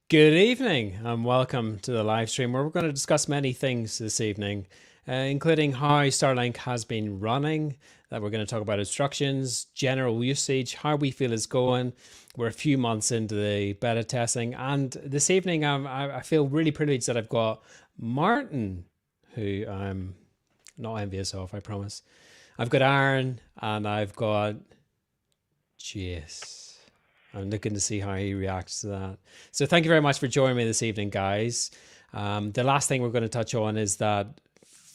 Good evening and welcome to the live stream where we're going to discuss many things this evening, including how Starlink has been running, that we're going to talk about instructions, general usage, how we feel it's going. We're a few months into the beta testing, and this evening I feel really privileged that I've got Martin, who I'm not envious of, I promise. I've got Aaron and I've got Jace. I'm looking to see how he reacts to that. So thank you very much for joining me this evening, guys. The last thing we're going to touch on is that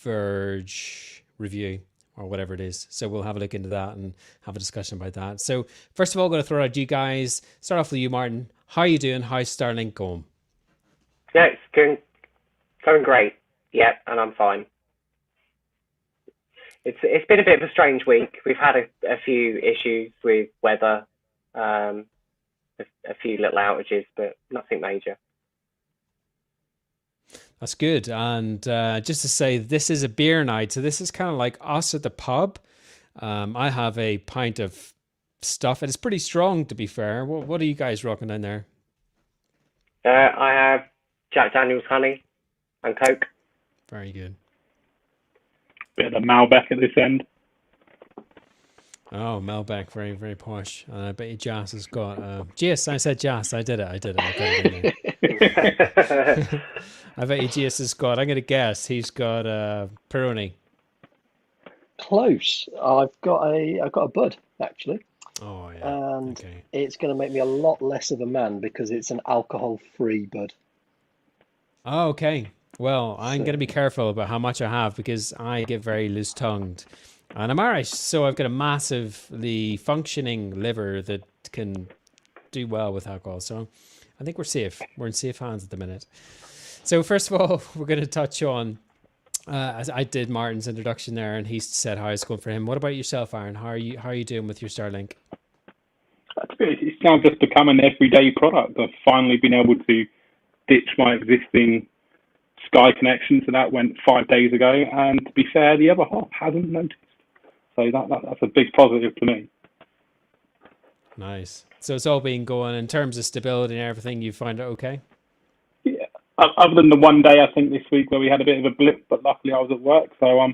Verge review or whatever it is. So we'll have a look into that and have a discussion about that. So first of all, I'm going to throw out you guys. Start off with you, Martin. How are you doing? How's Starlink going? Yeah, it's going great. Yeah, and I'm fine. It's been a bit of a strange week. We've had a few issues with weather, um, a few little outages, but nothing major. That's good. And just to say, this is a beer night. So this is kind of like us at the pub. I have a pint of stuff, and it's pretty strong, to be fair. What are you guys rocking down there? I have Jack Daniel's honey and Coke. Very good. Bit of the Malbec at this end. Oh, Melbeck, very, very posh. And I bet you Jas has got... Jas, I said Jas. I did it. I got it in there. I bet you Jas has got... I'm going to guess. He's got Peroni. Close. I've got a bud actually, Oh, yeah. and Okay. it's going to make me a lot less of a man because it's an alcohol-free bud. Oh, okay. Well, I'm going to be So careful about how much I have because I get very loose-tongued. And I'm Irish, so I've got a massively functioning liver that can do well with alcohol. So I think we're safe. We're in safe hands at the minute. So first of all, we're going to touch on, as I did Martin's introduction there, and he said how it's going for him. What about yourself, Aaron? How are you doing with your Starlink? It's now just become an everyday product. I've finally been able to ditch my existing Sky connection, so that went 5 days ago. And to be fair, the other half hasn't noticed. So that's a big positive to me. Nice. So it's all been going in terms of stability and everything. You find it okay? Yeah. Other than the one day I think this week where we had a bit of a blip, but luckily I was at work, so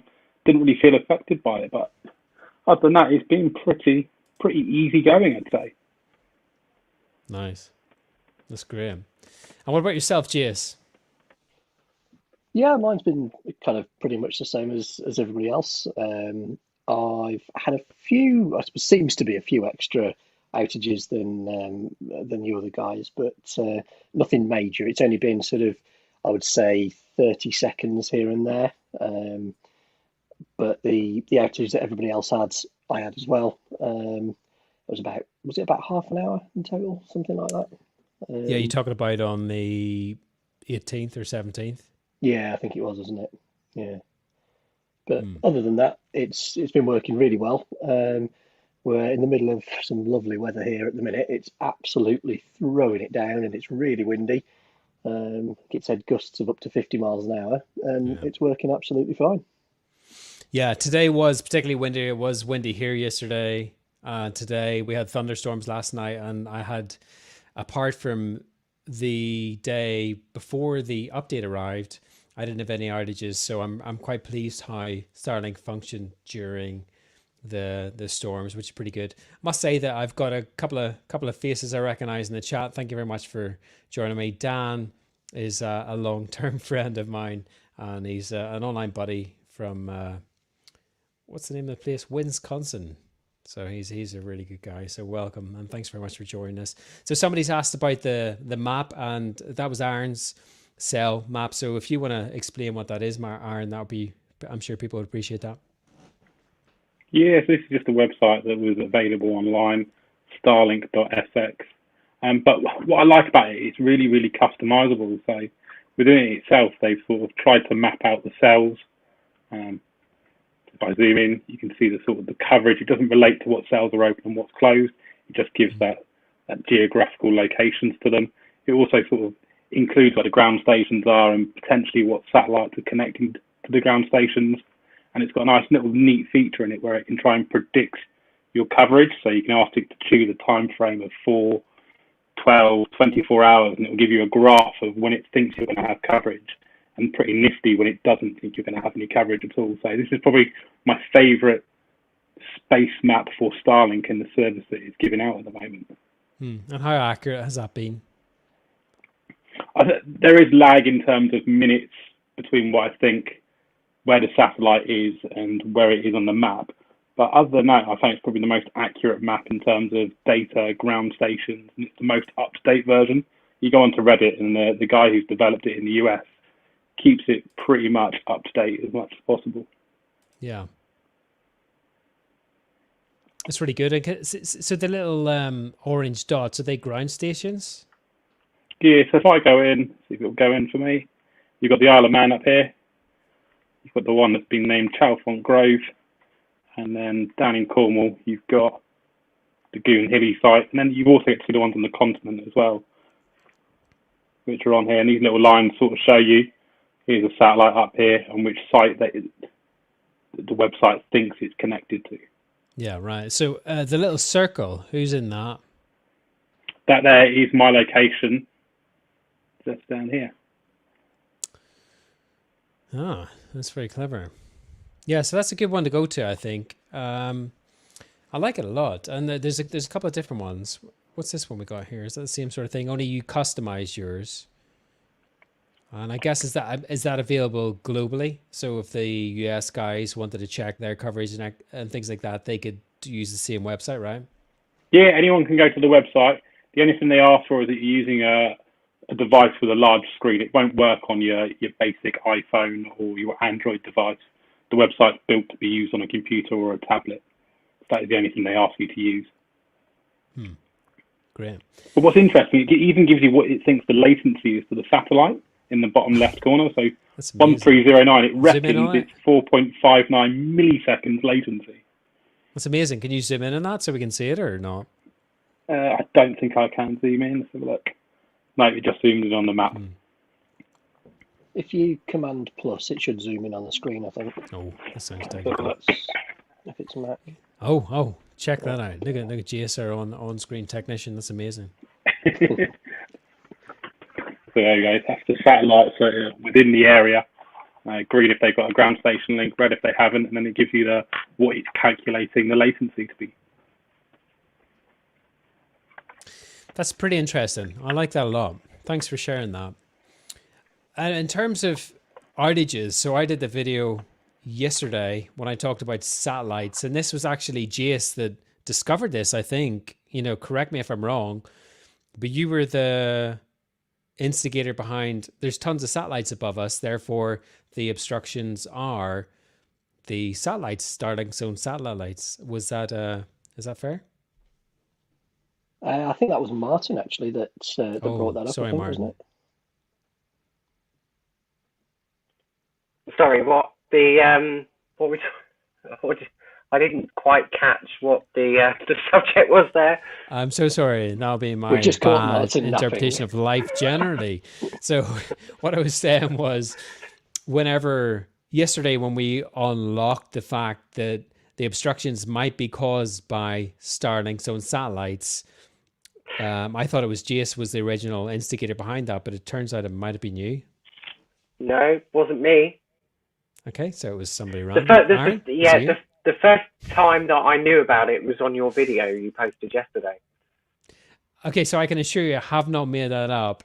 didn't really feel affected by it. But other than that, it's been pretty easy going, I'd say. Nice. That's great. And what about yourself, Jace? yeah, mine's been kind of pretty much the same as everybody else. I've had a few, I suppose, seems to be a few extra outages than you other guys, but nothing major. It's only been sort of, I would say, 30 seconds here and there. But the outage that everybody else had, I had as well. Was it about half an hour in total, something like that? Yeah, you're Um, talking about on the 18th or 17th? yeah, I think it was, wasn't it? Yeah. But Hmm. other than that, it's been working really well. We're in the middle of some lovely weather here at the minute. It's absolutely throwing it down, and it's really windy. It's had gusts of up to 50 miles an hour, and Yeah. it's working absolutely fine. Yeah, today was particularly windy. It was windy here yesterday. Today we had thunderstorms last night, and I had, apart from the day before the update arrived, I didn't have any outages. So I'm quite pleased how Starlink functioned during the storms, which is pretty good. Must say that I've got a couple of faces I recognize in the chat. Thank you very much for joining me. Dan is a long term friend of mine, and he's an online buddy from what's the name of the place? Wisconsin. So he's a really good guy. So welcome and thanks very much for joining us. So somebody's asked about the map, and that was Aaron's cell map. So if you want to explain what that is, Aaron, that would be, I'm sure people would appreciate that. Yeah, so this is just a website that was available online, starlink.fx. But what I like about it, it's really, really customizable. So within it itself, they've sort of tried to map out the cells. Um, if I zoom in, you can see the sort of the coverage. It doesn't relate to what cells are open and what's closed. It just gives that geographical locations to them. It also sort of includes where the ground stations are and potentially what satellites are connecting to the ground stations. And it's got a nice little neat feature in it where it can try and predict your coverage. So you can ask it to choose a time frame of 4, 12, 24 hours, and it will give you a graph of when it thinks you're going to have coverage, and pretty nifty when it doesn't think you're going to have any coverage at all. So this is probably my favourite space map for Starlink in the service that it's giving out at the moment. And how accurate has that been? There is lag in terms of minutes between what I think where the satellite is and where it is on the map. But other than that, I think it's probably the most accurate map in terms of data, ground stations, and it's the most up-to-date version. You go onto Reddit, and the guy who's developed it in the US keeps it pretty much up-to-date as much as possible. Yeah. It's really good. So the little orange dots, are they ground stations? Yeah, so if I go in, see if it'll go in for me. You've got the Isle of Man up here. You've got the one that's been named Chalfont Grove. And then down in Cornwall, you've got the Goon Hilly site. And then you've also got to see the ones on the continent as well, which are on here. And these little lines sort of show you, here's a satellite up here on which site that the website thinks it's connected to. Yeah, right. So the little circle, who's in that? That there is my location. That's down here. Ah, that's very clever. Yeah, so that's a good one to go to, I think. I like it a lot. And there's a couple of different ones. What's this one we got here? Is that the same sort of thing? Only you customize yours. And I guess is that available globally? So if the US guys wanted to check their coverage and things like that, they could use the same website, right? Yeah, anyone can go to the website. The only thing they ask for is that you're using a device with a large screen. It won't work on your basic iPhone or your Android device. The website's built to be used on a computer or a tablet. That is the only thing they ask you to use. Great. But what's interesting, it even gives you what it thinks the latency is to the satellite in the bottom left corner. So 1309, it reckons it's 4.59 milliseconds latency. That's amazing. Can you zoom in on that so we can see it or not? I don't think I can zoom in. Let's have a look. No, it just zoomed in on the map. If you Command Plus, it should zoom in on the screen, I think. Oh, that sounds technical. If it's Mac. Oh, check that out. Look at Jace, our on-screen technician. That's amazing. So there you go. That's the satellites within the area. Green if they've got a ground station link, red if they haven't, and then it gives you what it's calculating the latency to be. That's pretty interesting. I like that a lot. Thanks for sharing that. And in terms of outages, so I did the video yesterday when I talked about satellites, and this was actually Jace that discovered this, I think. Correct me if I'm wrong, but you were the instigator behind, there's tons of satellites above us, therefore the obstructions are the satellites, Starlink's own satellites. Is that fair? I think that was Martin actually that brought that up. Sorry, Martin. Wasn't it? Sorry, what I didn't quite catch what the subject was there. I'm so sorry. That'll be my bad interpretation of life generally. So what I was saying was, yesterday when we unlocked the fact that the obstructions might be caused by Starlink's own satellites, I thought it was Jace was the original instigator behind that, but it turns out it might have been you. No, it wasn't me. Okay, so it was somebody random. The first time that I knew about it was on your video you posted yesterday. Okay, so I can assure you I have not made that up.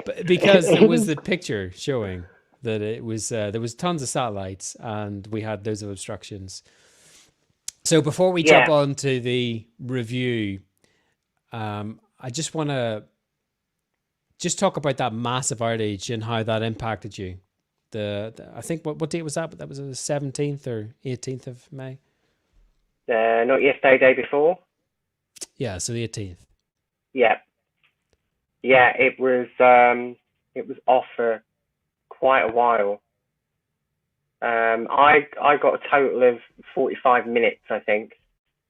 But because there was the picture showing that it was there was tons of satellites and we had those obstructions. So before we jump on to the review, I just want to talk about that massive outage and how that impacted you. I think what date was that? That was the 17th or 18th of May. Not yesterday, day before. Yeah, so the 18th. Yeah, it was off for quite a while. I got a total of 45 minutes, I think,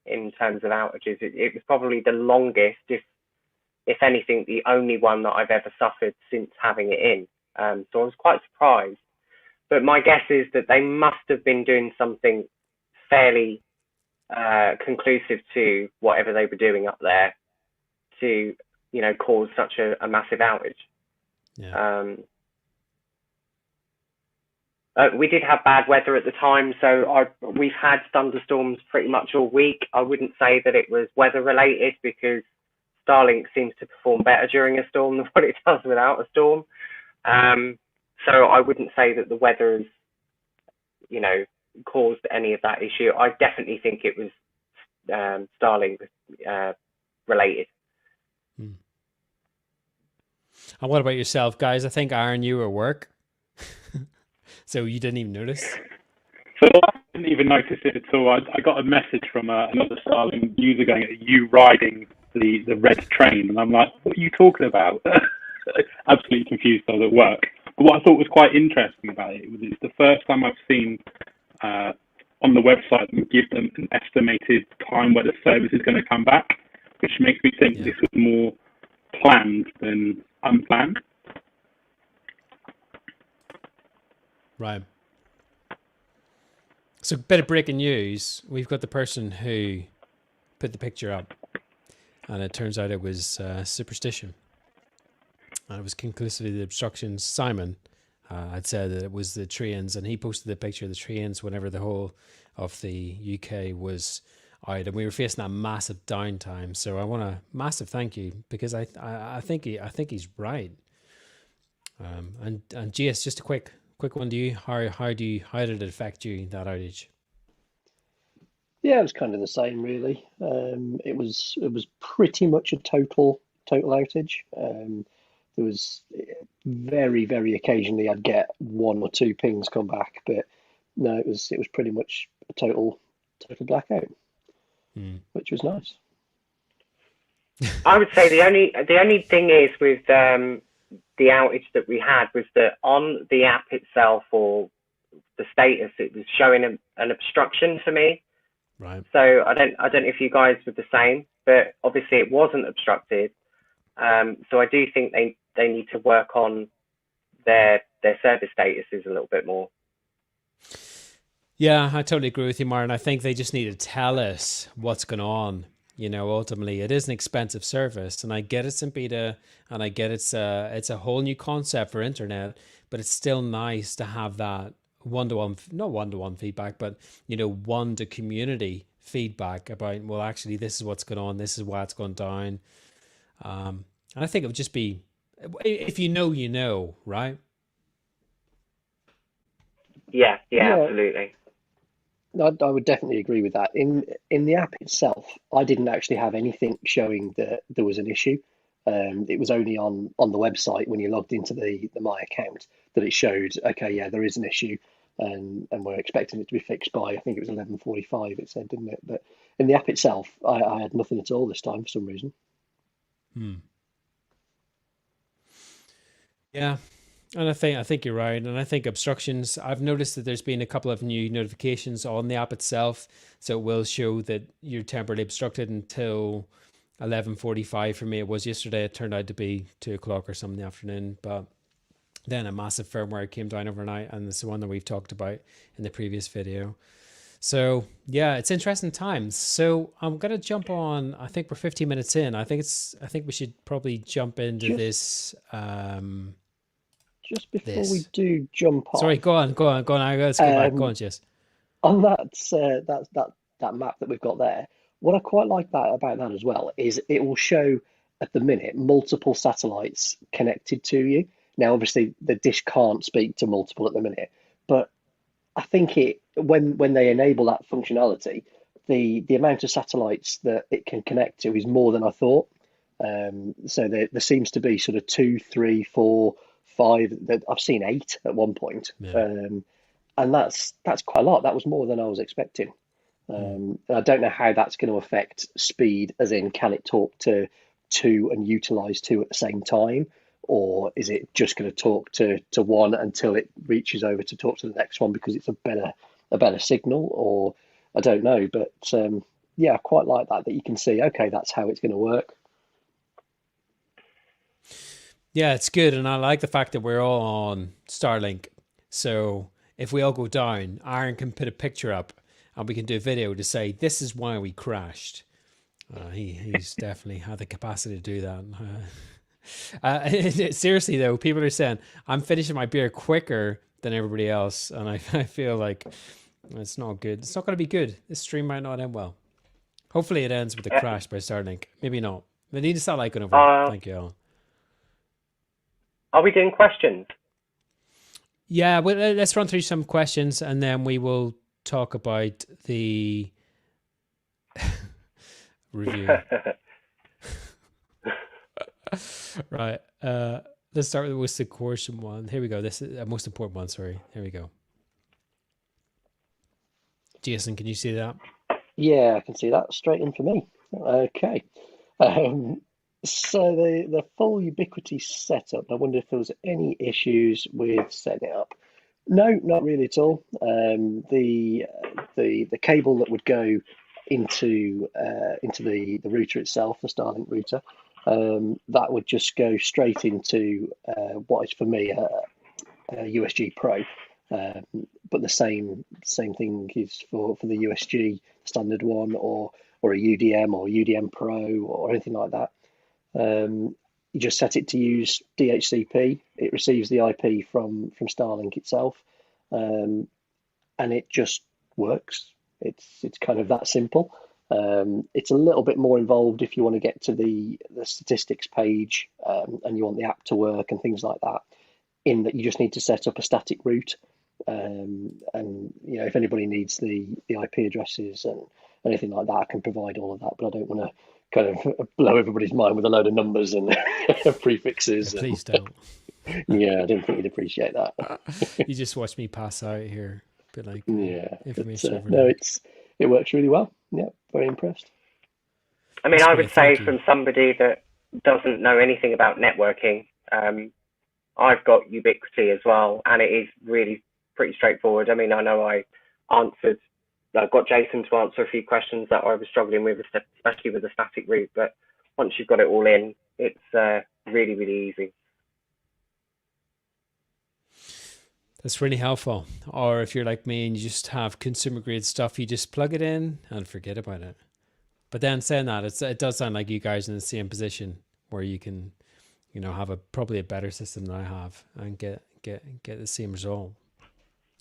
in terms of outages. It was probably the longest, if anything, the only one that I've ever suffered since having it in. So I was quite surprised. But my guess is that they must have been doing something fairly conclusive to whatever they were doing up there to, cause such a massive outage. Yeah. We did have bad weather at the time, so we've had thunderstorms pretty much all week. I wouldn't say that it was weather related, because Starlink seems to perform better during a storm than what it does without a storm. So I wouldn't say that the weather has, caused any of that issue. I definitely think it was Starlink related. And what about yourself, guys? I think, Aaron, you were at work, so you didn't even notice. So I didn't even notice it at all. I got a message from another Starlink user going, "Are you riding the red train?" And I'm like, "What are you talking about?" Absolutely confused. I was at work. But what I thought was quite interesting about it was it's the first time I've seen on the website them give them an estimated time where the service is going to come back, which makes me think this was more planned than unplanned. Right. So, bit of breaking news. We've got the person who put the picture up, and it turns out it was superstition. And it was conclusively the obstructions. Simon had said that it was the trains, and he posted the picture of the trains whenever the whole of the UK was out, and we were facing that massive downtime. So I want a massive thank you, because I think he's right. And GS, just a quick one. Do you how did it affect you, that outage? Yeah, it was kind of the same, really. It was pretty much a total outage. There was very, very occasionally I'd get one or two pings come back, but no, it was pretty much a total blackout, which was nice. I would say the only thing is with the outage that we had was that on the app itself, or the status, it was showing an obstruction for me. Right. So I don't know if you guys were the same, but obviously it wasn't obstructed. So I do think they need to work on their service statuses a little bit more. Yeah, I totally agree with you, Martin. I think they just need to tell us what's going on. Ultimately, it is an expensive service, and I get it's in beta, and I get it's a whole new concept for internet, but it's still nice to have that one-to-one, not one-to-one feedback, but one to community feedback about, well, actually, this is what's going on, this is why it's gone down. And I think it would just be, if you know, right? Yeah, absolutely. I would definitely agree with that. In the app itself, I didn't actually have anything showing that there was an issue. It was only on the website when you logged into the My account that it showed, okay, yeah, there is an issue, and we're expecting it to be fixed by, I think it was 11:45. It said, didn't it? But in the app itself, I had nothing at all this time for some reason. Yeah. And I think you're right. And I think obstructions, I've noticed that there's been a couple of new notifications on the app itself. So it will show that you're temporarily obstructed until 11:45. For me, it was yesterday. It turned out to be 2 o'clock or something in the afternoon. But then a massive firmware came down overnight, and it's the one that we've talked about in the previous video. So yeah, it's interesting times. So I'm gonna jump on. I think we're 15 minutes in. I think we should probably jump into this. Just before we do jump off. Sorry, go on. Let's go back. Go on, Jess. On that map that we've got there, what I quite like about that as well is it will show at the minute multiple satellites connected to you. Now, obviously, the dish can't speak to multiple at the minute, but I think when they enable that functionality, the amount of satellites that it can connect to is more than I thought. So there seems to be sort of 2, 3, 4, 5. I've seen 8 at one point, and that's quite a lot. That was more than I was expecting. And I don't know how that's going to affect speed, as in, can it talk to 2 and utilize 2 at the same time, or is it just going to talk to 1 until it reaches over to talk to the next one because it's a better signal, or I don't know. But yeah, I quite like that you can see, okay, that's how it's going to work. Yeah, it's good, and I like the fact that we're all on Starlink. So if we all go down, Aaron can put a picture up, and we can do a video to say, this is why we crashed. He's definitely had the capacity to do that. Seriously though, people are saying I'm finishing my beer quicker than everybody else, and I feel like it's not good. It's not going to be good. This stream might not end well. Hopefully, it ends with a crash by Starlink. Maybe not. We need to start liking over. Thank you all. Are we doing questions? Yeah, well, let's run through some questions, and then we will talk about the review. Right. Let's start with the question one. Here we go. This is a most important one. Sorry. Here we go. Jason, can you see that? Yeah, I can see that straight in for me. Okay. So the full Ubiquiti setup, I wonder if there was any issues with setting it up. No, not really at all. The cable that would go into the router itself, the Starlink router, that would just go straight into what is for me a USG Pro. But the same thing is for the USG standard one, or a UDM or UDM Pro or anything like that. You just set it to use DHCP. It receives the IP from Starlink itself, and it just works. It's kind of that simple. It's a little bit more involved if you want to get to the statistics page, and you want the app to work and things like that. In that you just need to set up a static route, and if anybody needs the IP addresses and anything like that, I can provide all of that. But I don't want to kind of blow everybody's mind with a load of numbers and prefixes. Yeah, please don't. Yeah, I didn't think you'd appreciate that. You just watched me pass out here. Bit like information. No, it works really well. Yeah, very impressed. I mean, I would say from somebody that doesn't know anything about networking, I've got Ubiquiti as well, and it is really pretty straightforward. I mean, I know I got Jason to answer a few questions that I was struggling with, especially with the static route, but once you've got it all in, it's really, really easy. That's really helpful. Or if you're like me and you just have consumer grade stuff, you just plug it in and forget about it. But then saying that, it does sound like you guys are in the same position where you can, have probably a better system than I have and get the same result,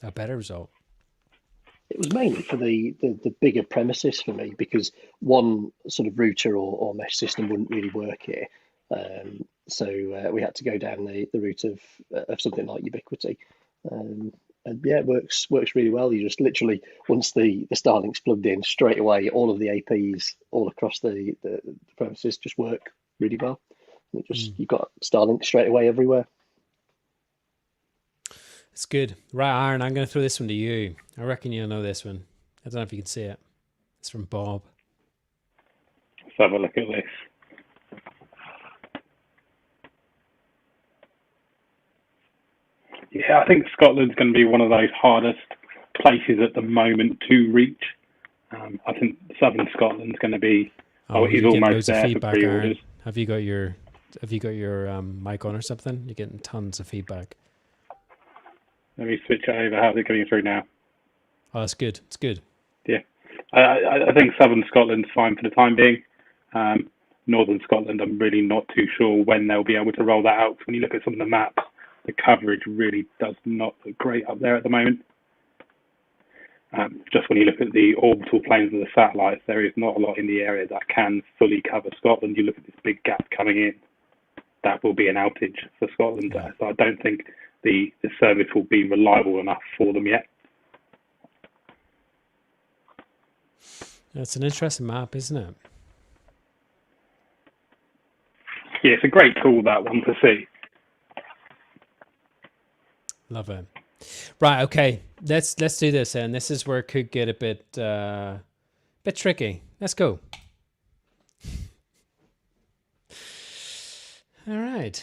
a better result. It was mainly for the bigger premises for me, because one sort of router or mesh system wouldn't really work here. So we had to go down the route of something like Ubiquiti. And yeah, it works really well. You just literally, once the Starlink's plugged in, straight away all of the APs all across the premises just work really well. It just you've got Starlink straight away everywhere. It's good. Right, Aaron, I'm going to throw this one to you. I reckon you'll know this one. I don't know if you can see it. It's from Bob. Let's have a look at this. Yeah, I think Scotland's going to be one of those hardest places at the moment to reach. I think Southern Scotland's going to be. He's almost there for pre-orders. Have you got your mic on or something? You're getting tons of feedback. Let me switch it over. How's it coming through now? Oh, that's good. It's good. Yeah, I think Southern Scotland's fine for the time being. Northern Scotland, I'm really not too sure when they'll be able to roll that out. When you look at some of the maps, the coverage really does not look great up there at the moment. Just when you look at the orbital planes of the satellites, there is not a lot in the area that can fully cover Scotland. You look at this big gap coming in, that will be an outage for Scotland. Yeah. So I don't think the service will be reliable enough for them yet. That's an interesting map, isn't it? Yeah, it's a great tool, that one, to see. Love it. Right, okay. Let's do this, and this is where it could get a bit tricky. Let's go. All right.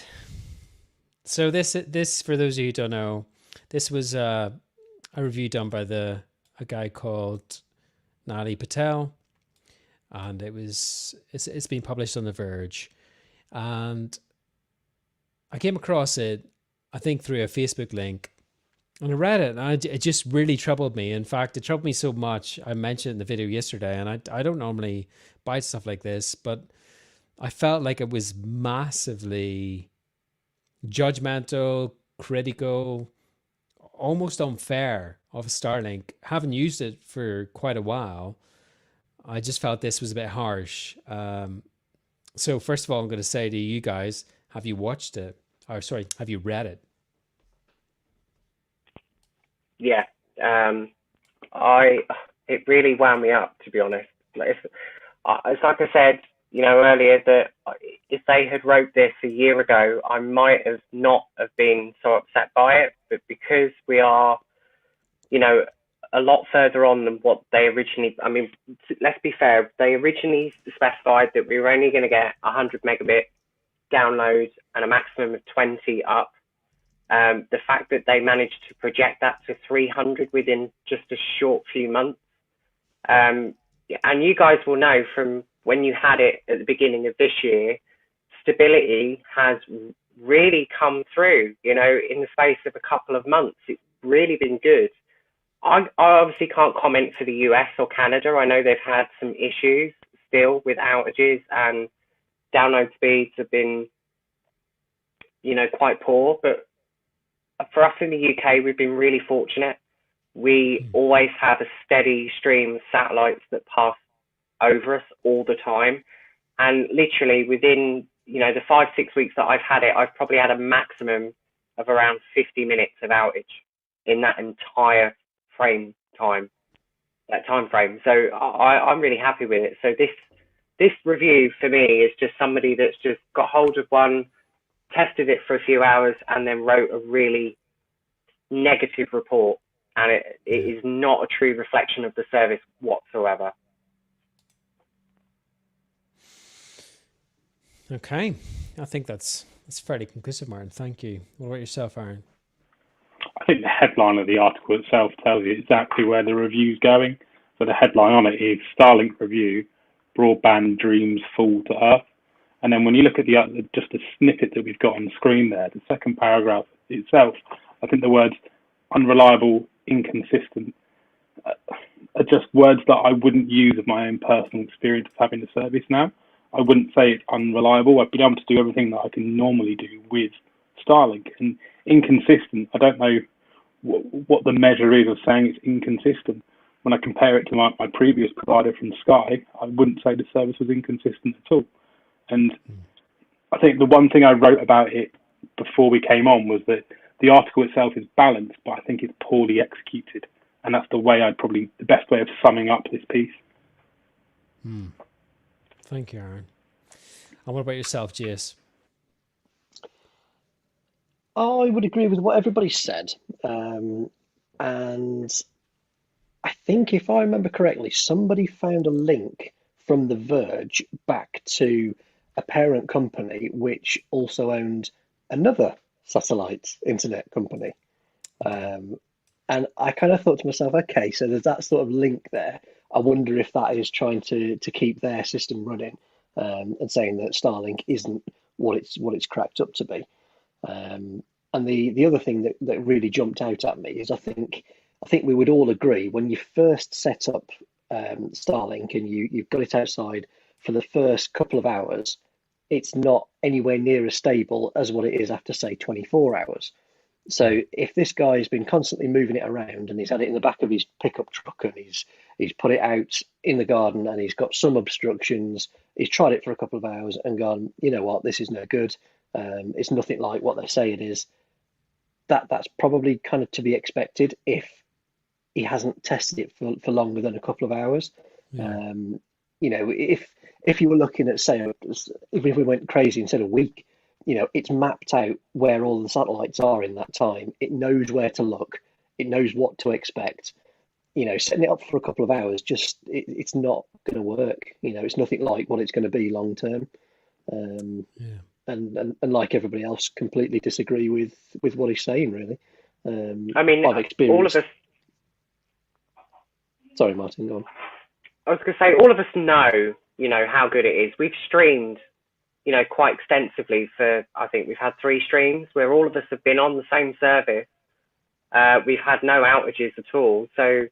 So this for those of you who don't know, this was a review done by a guy called Nali Patel, and it's been published on the Verge, and I came across it, I think, through a Facebook link, And I read it, and it just really troubled me. In fact, it troubled me so much. I mentioned it in the video yesterday, and I don't normally buy stuff like this, but I felt like it was massively judgmental, critical, almost unfair of Starlink. Haven't used it for quite a while. I just felt this was a bit harsh. So first of all, I'm going to say to you guys, have you watched it? Or sorry, have you read it? Yeah. I it really wound me up, to be honest. It's like I said, earlier, that if they had wrote this a year ago, I might have not have been so upset by it. But because we are, a lot further on than what they originally, I mean, let's be fair, they originally specified that we were only going to get 100 megabit download and a maximum of 20 up. The fact that they managed to project that to 300 within just a short few months. And you guys will know from when you had it at the beginning of this year, stability has really come through, in the space of a couple of months. It's really been good. I obviously can't comment for the US or Canada. I know they've had some issues still with outages, and download speeds have been, quite poor. But for us in the UK, we've been really fortunate. We always have a steady stream of satellites that pass over us all the time. And literally within, the 5-6 weeks that I've had it, I've probably had a maximum of around 50 minutes of outage in that entire time frame. So I'm really happy with it. So this review for me is just somebody that's just got hold of one, tested it for a few hours, and then wrote a really negative report. And it is not a true reflection of the service whatsoever. Okay. I think that's fairly conclusive, Martin. Thank you. What about yourself, Aaron? I think the headline of the article itself tells you exactly where the review's going. So the headline on it is Starlink review, broadband dreams fall to earth. And then when you look at just a snippet that we've got on the screen there, the second paragraph itself, I think the words unreliable, inconsistent are just words that I wouldn't use of my own personal experience of having the service now. I wouldn't say it's unreliable. I've been able to do everything that I can normally do with Starlink. And inconsistent, I don't know what the measure is of saying it's inconsistent. When I compare it to my previous provider from Sky, I wouldn't say the service was inconsistent at all. And I think the one thing I wrote about it before we came on was that the article itself is balanced, but I think it's poorly executed. And that's the best way of summing up this piece. Thank you, Aaron. And what about yourself, Jace? I would agree with what everybody said. And I think if I remember correctly, somebody found a link from the Verge back to a parent company which also owned another satellite internet company. And I kind of thought to myself, okay, so there's that sort of link there. I wonder if that is trying to keep their system running, and saying that Starlink isn't what it's cracked up to be. And the other thing that really jumped out at me is I think we would all agree when you first set up Starlink and you've got it outside for the first couple of hours, it's not anywhere near as stable as what it is after, say, 24 hours. So if this guy's been constantly moving it around and he's had it in the back of his pickup truck and he's put it out in the garden and he's got some obstructions, he's tried it for a couple of hours and gone, you know what, this is no good. It's nothing like what they say it is. That's probably kind of to be expected if he hasn't tested it for longer than a couple of hours. Yeah. If you were looking at, say, even if we went crazy and said a week, it's mapped out where all the satellites are in that time. It knows where to look. It knows what to expect. Setting it up for a couple of hours, it's not going to work. It's nothing like what it's going to be long term. And like everybody else, completely disagree with what he's saying, really. I mean, I've experienced... all of us... Sorry, Martin, go on. I was going to say, all of us know, how good it is. We've streamed, quite extensively I think we've had 3 streams where all of us have been on the same service We've had no outages at all. So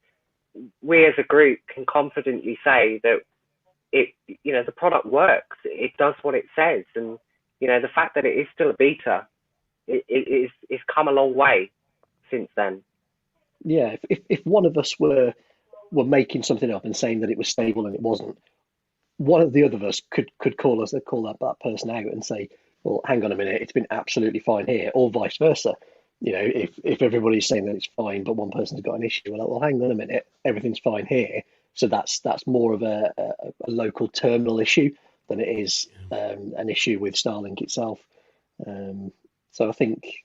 we as a group can confidently say that the product works. It does what it says. And, the fact that it is still a beta, it's come a long way since then. Yeah, if one of us were making something up and saying that it was stable and it wasn't, one of the other of us could call that person out and say, well, hang on a minute, it's been absolutely fine here, or vice versa. If everybody's saying that it's fine, but one person's got an issue, we're like, well, hang on a minute, everything's fine here. So that's more of a local terminal issue than it is an issue with Starlink itself. So I think,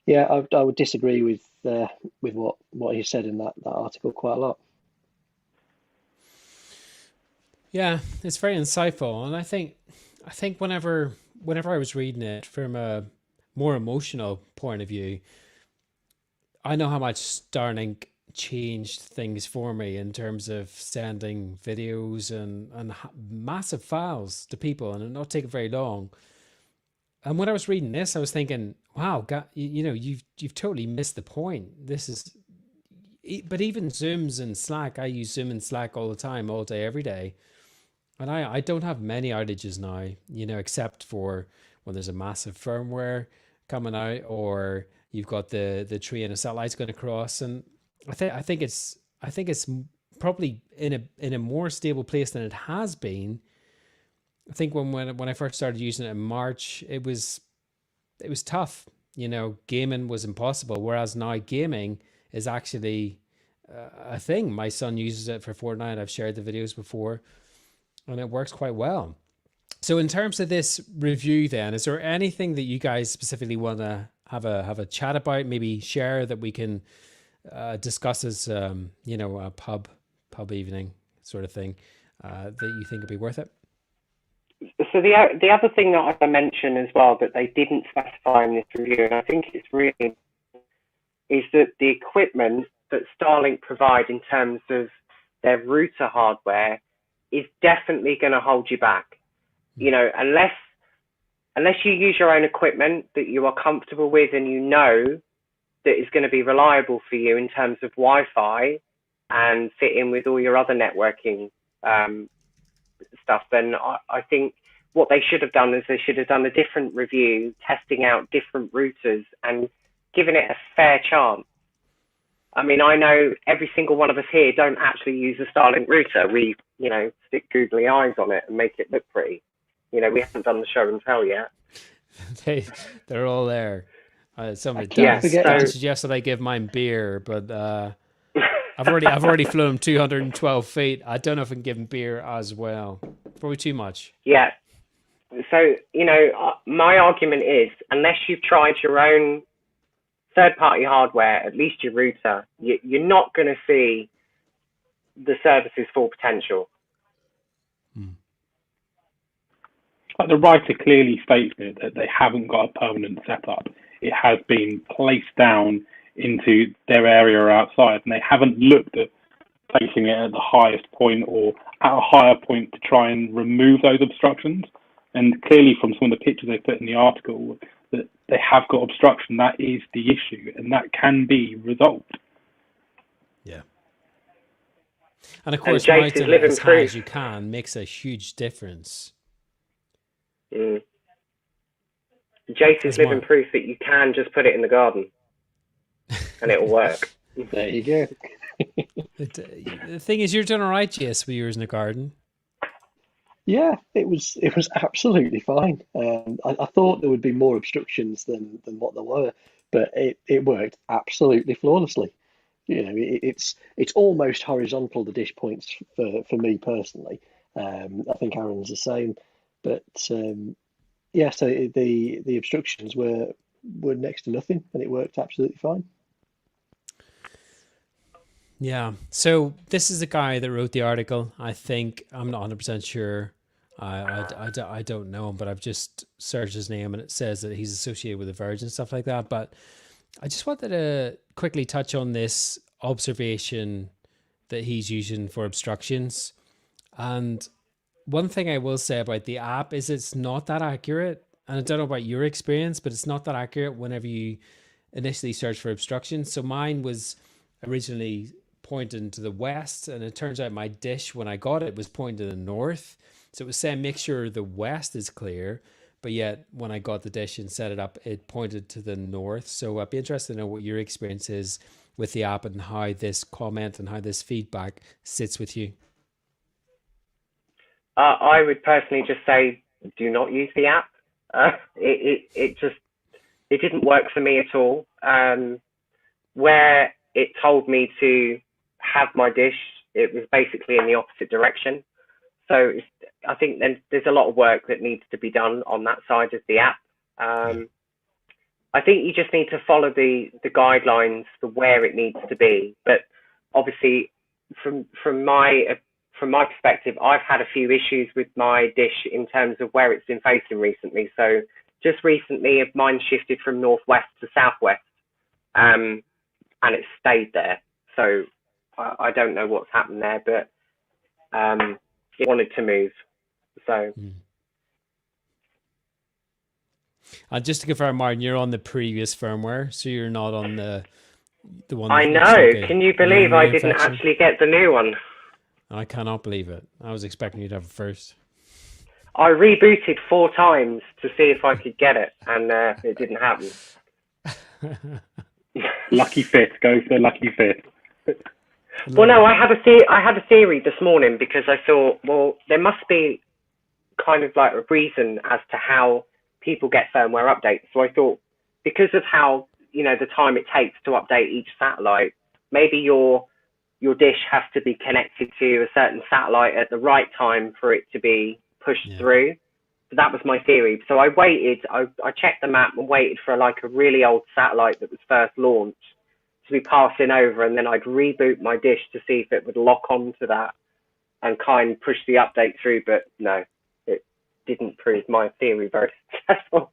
yeah, I would disagree with what he said in that article quite a lot. Yeah, it's very insightful, and I think whenever I was reading it from a more emotional point of view, I know how much Starlink changed things for me in terms of sending videos and massive files to people, and it not taking very long. And when I was reading this, I was thinking, wow, God, you've totally missed the point. This is, but even Zooms and Slack, I use Zoom and Slack all the time, all day, every day. And I don't have many outages now, except for when there's a massive firmware coming out, or you've got the tree and a satellite's going to cross. And I think it's probably in a more stable place than it has been. I think when I first started using it in March, it was tough. Gaming was impossible, whereas now gaming is actually a thing. My son uses it for Fortnite. I've shared the videos before, and it works quite well. So in terms of this review then, is there anything that you guys specifically want to have a chat about, maybe share that we can discuss as a pub evening sort of thing that you think would be worth it? So the other thing that I mentioned as well that they didn't specify in this review, and I think it's really, is that the equipment that Starlink provide in terms of their router hardware is definitely going to hold you back. Unless you use your own equipment that you are comfortable with and that is going to be reliable for you in terms of Wi-Fi and fit in with all your other networking stuff, then I think what they should have done is they should have done a different review, testing out different routers and giving it a fair chance. I mean, I know every single one of us here don't actually use a Starlink router. We, stick googly eyes on it and make it look pretty. We haven't done the show and tell yet. They're all there. Somebody suggested I give mine beer, but I've already flown 212 feet. I don't know if I can give them beer as well. Probably too much. Yeah. So, my argument is, unless you've tried your own third-party hardware, at least your router, you're not going to see the service's full potential. Like the writer clearly states that they haven't got a permanent setup. It has been placed down into their area outside, and they haven't looked at placing it at the highest point or at a higher point to try and remove those obstructions. And clearly from some of the pictures they put in the article, that they have got obstruction. That is the issue, and that can be resolved. Yeah. And of course, mounting it as high as you can makes a huge difference. Jace is living proof that you can just put it in the garden and it'll work. There you go. The thing is, you're doing all right, Jace, with yours in the garden. Yeah, it was absolutely fine. I thought there would be more obstructions than what there were, but it worked absolutely flawlessly. It's almost horizontal, the dish points for me personally. I think Aaron's the same, but yeah. So the obstructions were next to nothing, and it worked absolutely fine. Yeah. So this is the guy that wrote the article. I think I'm not 100% sure. I don't know him, but I've just searched his name and it says that he's associated with the Verge and stuff like that. But I just wanted to quickly touch on this observation that he's using for obstructions. And one thing I will say about the app is it's not that accurate. And I don't know about your experience, but it's not that accurate whenever you initially search for obstruction. So mine was originally pointing to the west, and it turns out my dish, when I got it, was pointing to the north. So it was saying make sure the west is clear, but yet when I got the dish and set it up, it pointed to the north. So I'd be interested to know what your experience is with the app and how this comment and how this feedback sits with you. I would personally just say do not use the app. It didn't work for me at all. Where it told me to have my dish, it was basically in the opposite direction. So I think then there's a lot of work that needs to be done on that side of the app. I think you just need to follow the guidelines for where it needs to be. But obviously, from my perspective, I've had a few issues with my dish in terms of where it's been facing recently. So just recently, mine shifted from northwest to southwest, and it stayed there. So I don't know what's happened there, but it wanted to move. So. Just to confirm, Martin, you're on the previous firmware, so you're not on the one. I know. Can you believe I didn't actually get the new one? I cannot believe it. I was expecting you to have it first. I rebooted 4 times to see if I could get it, and it didn't happen. Lucky fit. Go for the lucky fit. Well, no, I had a theory this morning because I thought, well, there must be kind of like a reason as to how people get firmware updates. So I thought, because of how, the time it takes to update each satellite, maybe your dish has to be connected to a certain satellite at the right time for it to be pushed through. So that was my theory. So I waited, I checked the map and waited for like a really old satellite that was first launched to be passing over, and then I'd reboot my dish to see if it would lock onto that and kind of push the update through. But no, it didn't prove my theory very successful.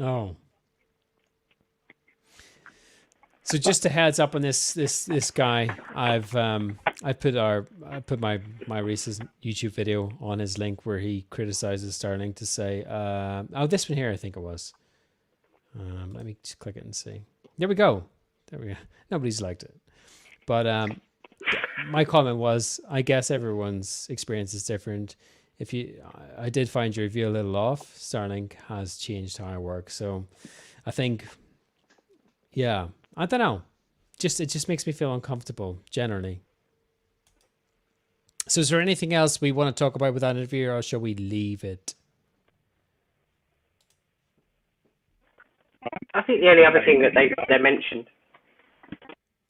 Oh. So just a heads up on this guy. I put my Reese's YouTube video on his link where he criticizes Starlink to say, this one here I think it was. Let me just click it and see. There we go. Nobody's liked it, but my comment was, I guess everyone's experience is different. I did find your review a little off. Starlink has changed how I work, so I think, I don't know. It just makes me feel uncomfortable generally. So is there anything else we want to talk about with that interview, or shall we leave it? I think the only other thing that they mentioned.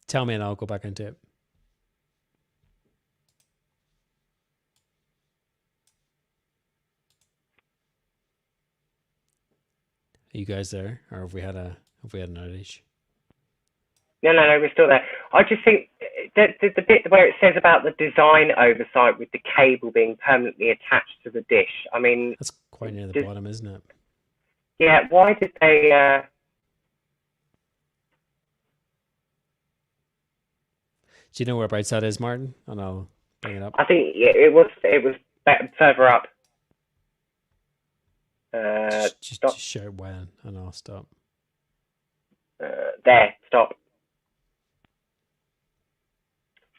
Tell me and I'll go back into it. Are you guys there, or have we had an outage? No, we're still there. I just think that the bit where it says about the design oversight with the cable being permanently attached to the dish. I mean, that's quite near the bottom, isn't it? Yeah. Why did they? Do you know whereabouts that is, Martin? And I'll bring it up. I think it was further up. Just shout when, and I'll stop. There, stop.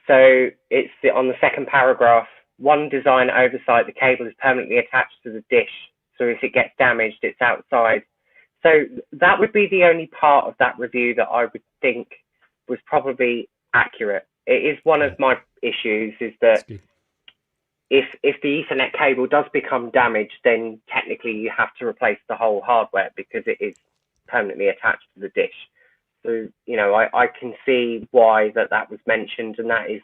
So it's on the second paragraph. One design oversight: the cable is permanently attached to the dish, so if it gets damaged, it's outside. So that would be the only part of that review that I would think was probably accurate. It is one of my issues, is that if the Ethernet cable does become damaged, then technically you have to replace the whole hardware because it is permanently attached to the dish. So, I can see why that was mentioned, and that is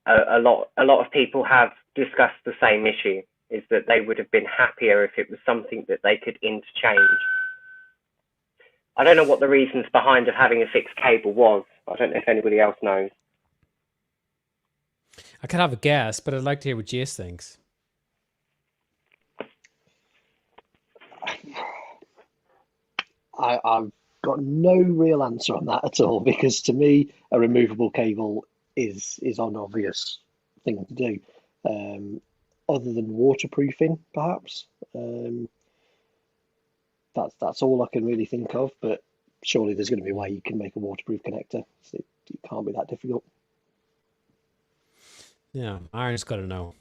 a lot of people have discussed the same issue, is that they would have been happier if it was something that they could interchange. I don't know what the reasons behind of having a fixed cable was. I don't know if anybody else knows. I could have a guess, but I'd like to hear what Jace thinks. I've got no real answer on that at all, because to me, a removable cable is an obvious thing to do, other than waterproofing, perhaps. That's all I can really think of. But surely there's going to be a way you can make a waterproof connector. So it can't be that difficult. Yeah, Iron's got to know.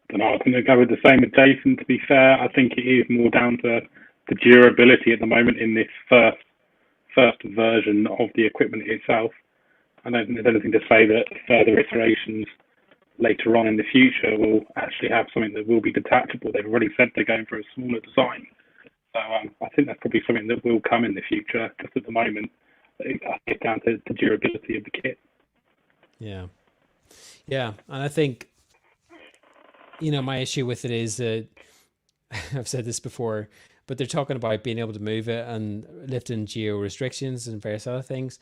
And I was going to go with the same with Jason. To be fair, I think it is more down to the durability at the moment in this first version of the equipment itself. I don't think there's anything to say that further iterations later on in the future will actually have something that will be detachable. They've already said they're going for a smaller design. So I think that's probably something that will come in the future. Just at the moment, I think it's down to the durability of the kit. Yeah. Yeah. And I think, my issue with it is that I've said this before, but they're talking about being able to move it and lifting geo restrictions and various other things.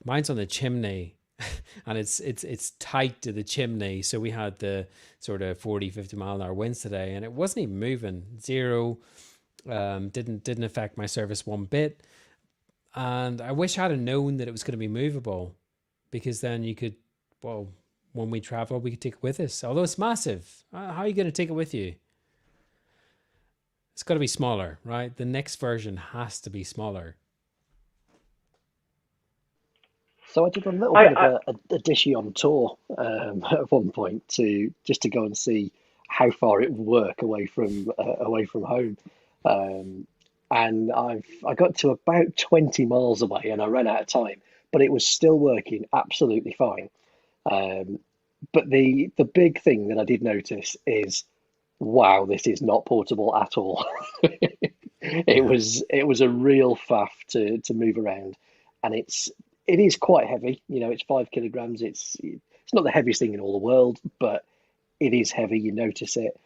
Mine's on the chimney and it's tight to the chimney. So we had the sort of 40, 50 mile an hour winds today and it wasn't even moving. Zero. Didn't affect my service one bit. And I wish I'd have known that it was going to be movable, because then you could, well, when we travel, we could take it with us. Although it's massive. How are you going to take it with you? It's got to be smaller, right? The next version has to be smaller. So I did a little bit of a dishy on tour at one point to go and see how far it would work away from home. And I got to about 20 miles away and I ran out of time, but it was still working absolutely fine. But the big thing that I did notice is, wow, this is not portable at all. It was a real faff to move around, and it is quite heavy. It's 5 kilograms. It's not the heaviest thing in all the world, but it is heavy. You notice it.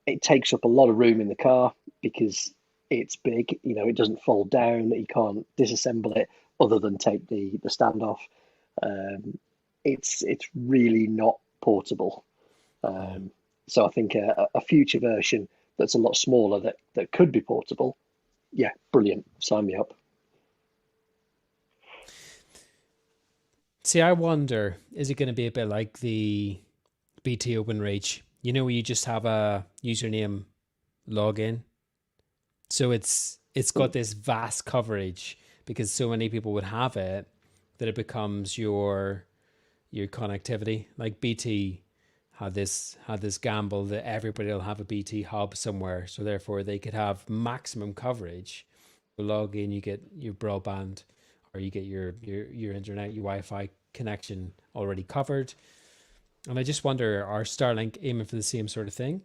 It takes up a lot of room in the car because it's big. It doesn't fold down. You can't disassemble it other than take the stand off. It's really not portable. So I think a future version that's a lot smaller that could be portable, yeah, brilliant. Sign me up. See, I wonder, is it going to be a bit like the BT OpenReach? Where you just have a username login. So it's got this vast coverage because so many people would have it that it becomes your connectivity. Like BT had this gamble that everybody will have a BT hub somewhere, so therefore they could have maximum coverage. You log in, you get your broadband, or you get your internet, your Wi-Fi connection already covered. And I just wonder, are Starlink aiming for the same sort of thing?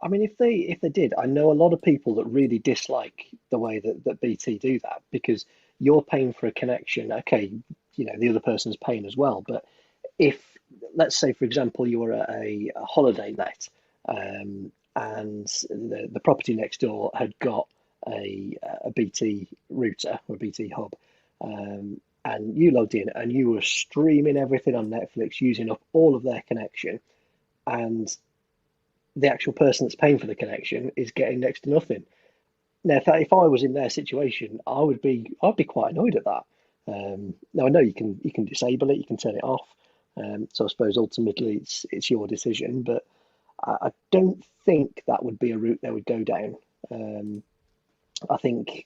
I mean, if they did, I know a lot of people that really dislike the way that BT do that, because you're paying for a connection. Okay, the other person's paying as well, but if, let's say, for example, you were at a holiday let, and the property next door had got a BT router or a BT hub, and you logged in and you were streaming everything on Netflix using up all of their connection, and the actual person that's paying for the connection is getting next to nothing. Now, if I was in their situation, I'd be quite annoyed at that. Now I know you can disable it, you can turn it off. So I suppose ultimately it's your decision, but I don't think that would be a route they would go down. I think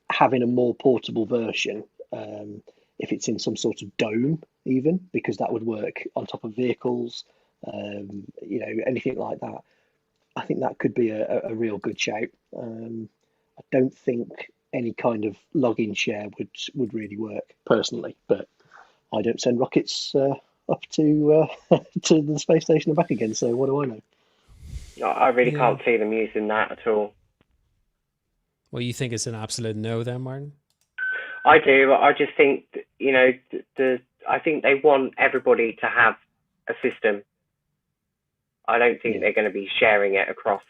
having a more portable version, if it's in some sort of dome, even, because that would work on top of vehicles, anything like that. I think that could be a real good shout. I don't think any kind of login share would really work personally, but I don't send rockets up to to the space station and back again. So what do I know? I really can't see them using that at all. Well, you think it's an absolute no then, Martin? I do. I just think, I think they want everybody to have a system. I don't think they're going to be sharing it across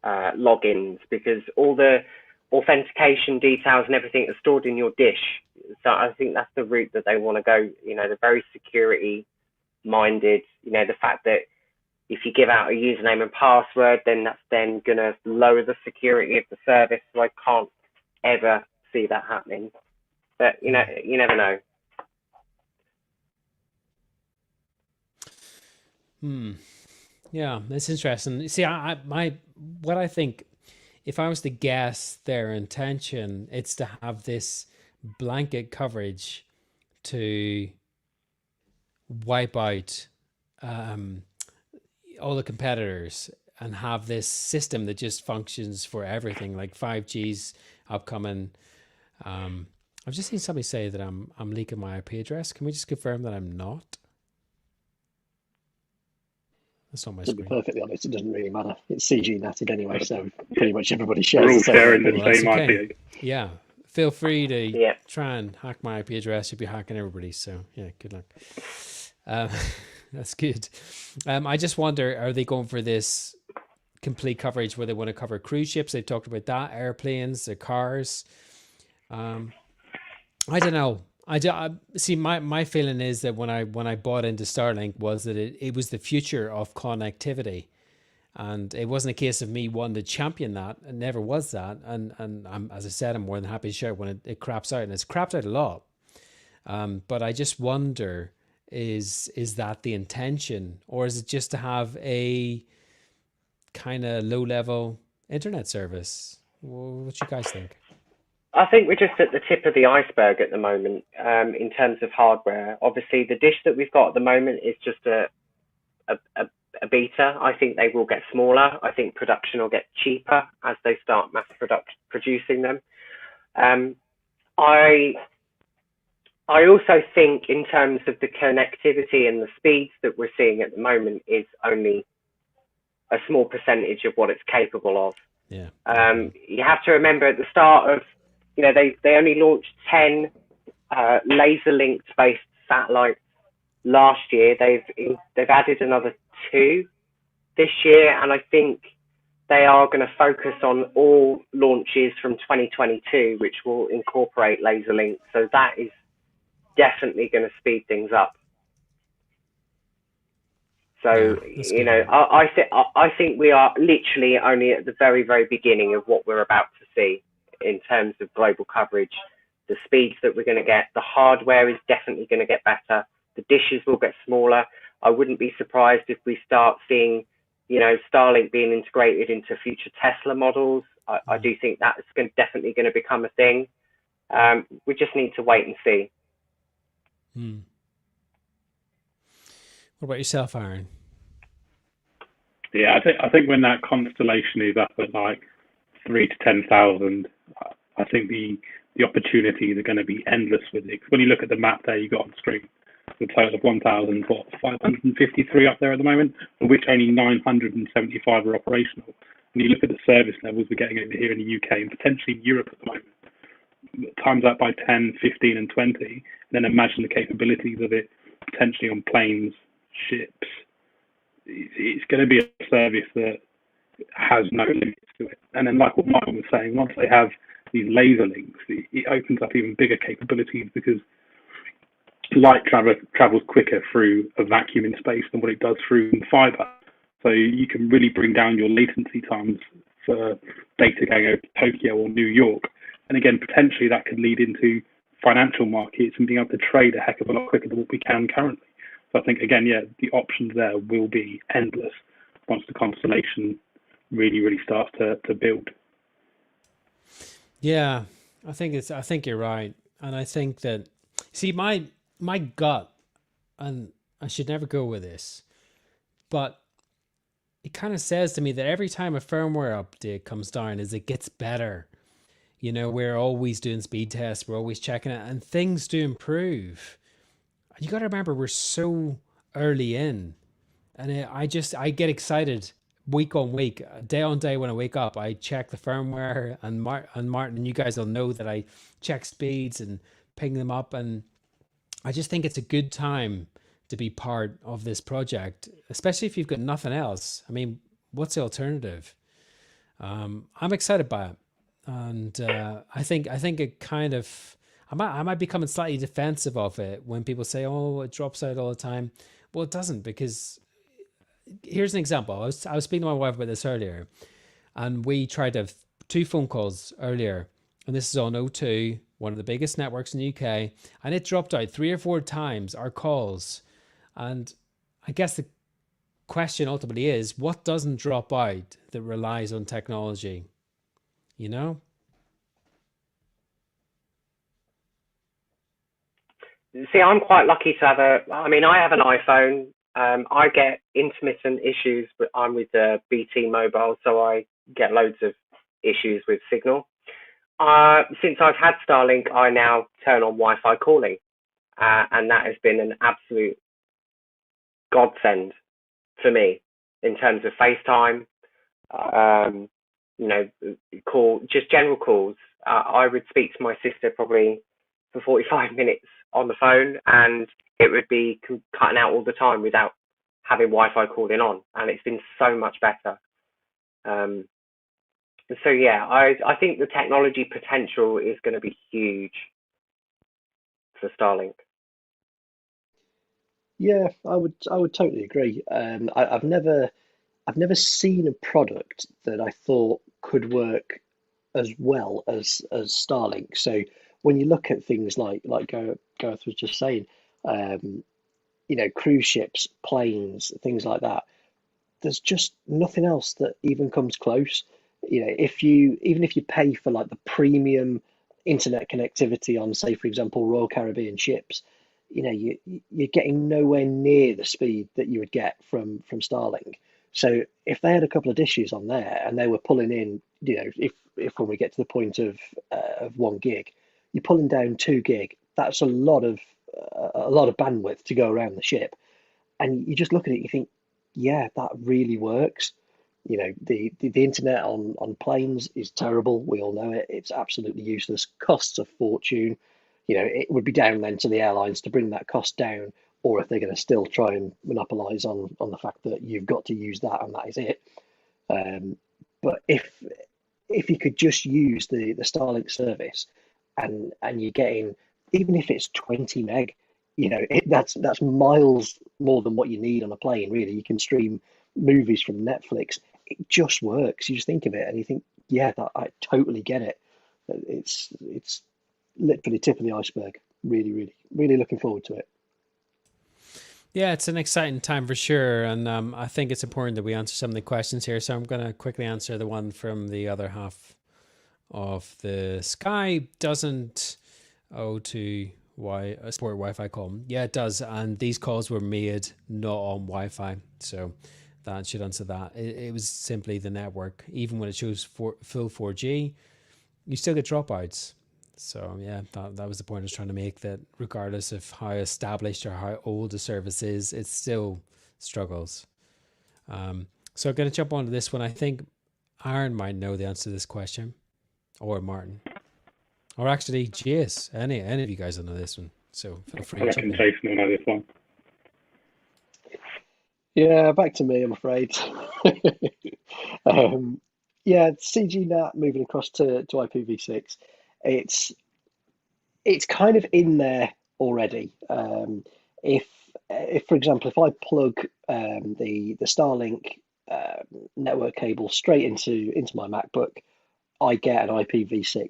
logins, because all the authentication details and everything are stored in your dish. So I think that's the route that they want to go. They're very security minded. The fact that if you give out a username and password, then that's then going to lower the security of the service. So I can't ever see that happening. But you never know. Yeah, that's interesting. See, what I think, if I was to guess their intention, it's to have this blanket coverage to wipe out um, all the competitors and have this system that just functions for everything, like 5G's upcoming. I've just seen somebody say that I'm leaking my IP address. Can we just confirm that I'm not? That's not my To be screen. perfectly honest, it doesn't really matter. It's CG natted anyway, so pretty much everybody We're shares all the same sharing IP. the Well, that's same okay. IP. Yeah. Feel free to Yeah. try and hack my IP address. You'll be hacking everybody. So yeah, good luck. That's good. I just wonder, are they going for this complete coverage where they want to cover cruise ships? They've talked about that, airplanes, their cars. I don't know. I see. My feeling is that when I bought into Starlink was that it was the future of connectivity, and it wasn't a case of me wanting to champion that. It never was that. And I'm, as I said, I'm more than happy to share it when it craps out, and it's crapped out a lot. But I just wonder, is that the intention, or is it just to have a kind of low level internet service? What you guys think? I think we're just at the tip of the iceberg at the moment in terms of hardware. Obviously, the dish that we've got at the moment is just a beta. I think they will get smaller. I think production will get cheaper as they start mass producing them. I also think in terms of the connectivity and the speeds that we're seeing at the moment is only a small percentage of what it's capable of. Yeah. You have to remember at the start of, they only launched 10 laser linked based satellites last year. They've added another 2 this year, and I think they are going to focus on all launches from 2022, which will incorporate laser link. So that is definitely going to speed things up. So, I think we are literally only at the very, very beginning of what we're about to see in terms of global coverage. The speeds that we're going to get, the hardware is definitely going to get better. The dishes will get smaller. I wouldn't be surprised if we start seeing, Starlink being integrated into future Tesla models. I do think that's definitely going to become a thing. We just need to wait and see. What about yourself, Aaron? Yeah, I think when that constellation is up at like 3 to 10,000, I think the opportunities are going to be endless with it. 'Cause when you look at the map there you got on screen, the total of 1,553 up there at the moment, of which only 975 are operational. And you look at the service levels we're getting over here in the UK and potentially in Europe at the moment, times that by 10, 15, and 20, and then imagine the capabilities of it potentially on planes, ships. It's going to be a service that has no limits to it. And then, like what Martin was saying, once they have these laser links, it opens up even bigger capabilities because light travels quicker through a vacuum in space than what it does through fiber. So you can really bring down your latency times for data going over to Tokyo or New York. And again, potentially that could lead into financial markets and being able to trade a heck of a lot quicker than what we can currently. So I think, again, the options there will be endless once the constellation really, really starts to build. Yeah, I think you're right. And I think that, see, my gut, and I should never go with this, but it kind of says to me that every time a firmware update comes down, as it gets better, we're always doing speed tests, we're always checking it, and things do improve. You got to remember, we're so early in, and I get excited week on week, day on day. When I wake up, I check the firmware, and Martin, and you guys will know that I check speeds and ping them up, and I just think it's a good time to be part of this project, especially if you've got nothing else. I mean, what's the alternative? I'm excited by it, and I think it kind of, I might be becoming slightly defensive of it when people say, "Oh, it drops out all the time." Well, it doesn't, because here's an example. I was speaking to my wife about this earlier, and we tried to have 2 phone calls earlier, and this is on O2, one of the biggest networks in the UK, and it dropped out 3 or 4 times our calls. And I guess question ultimately is, what doesn't drop out that relies on technology? You know? See, I'm quite lucky to have I have an iPhone. I get intermittent issues, but I'm with the BT mobile, so I get loads of issues with signal. Since I've had Starlink, I now turn on Wi-Fi calling, and that has been an absolute godsend for me in terms of FaceTime, um, just general calls. I would speak to my sister probably for 45 minutes on the phone, and it would be cutting out all the time without having Wi-Fi calling on, and it's been so much better. Um, so yeah, I think the technology potential is going to be huge for Starlink. Yeah, I would totally agree. I've never seen a product that I thought could work as well as Starlink. So when you look at things like Gareth was just saying, um, cruise ships, planes, things like that, there's just nothing else that even comes close. If you pay for like the premium internet connectivity on, say, for example, Royal Caribbean ships, you're getting nowhere near the speed that you would get from Starlink. So if they had a couple of dishes on there and they were pulling in, if when we get to the point of 1 gig, you're pulling down 2 gig. That's a lot of bandwidth to go around the ship, and you just look at it, you think, yeah, that really works. The internet on planes is terrible. We all know it. It's absolutely useless. Costs a fortune. It would be down then to the airlines to bring that cost down, or if they're going to still try and monopolize on the fact that you've got to use that and that is it. Um, but if you could just use the Starlink service, and you're getting, even if it's 20 meg, that's miles more than what you need on a plane. Really, you can stream movies from Netflix. It just works. You just think of it and you think, yeah, I totally get it. It's literally tip of the iceberg. Really, really, really looking forward to it. Yeah, it's an exciting time for sure. And I think it's important that we answer some of the questions here. So I'm going to quickly answer the one from the other half of the Sky. Doesn't O2 support Wi-Fi call? Yeah, it does. And these calls were made not on Wi-Fi. So that should answer that. It was simply the network. Even when it shows full 4G, you still get dropouts. So yeah, that was the point I was trying to make, that regardless of how established or how old the service is, it still struggles. So I'm going to jump onto this one. I think Aaron might know the answer to this question, or Martin, or actually Jace. Any of you guys will know this one. So feel free I to chip reckon in. Jason will know this one. Yeah, back to me, I'm afraid. um, yeah, CGNAT moving across to IPv6. It's it's kind of in there already. If for example, if I plug the Starlink network cable straight into my MacBook, I get an IPv6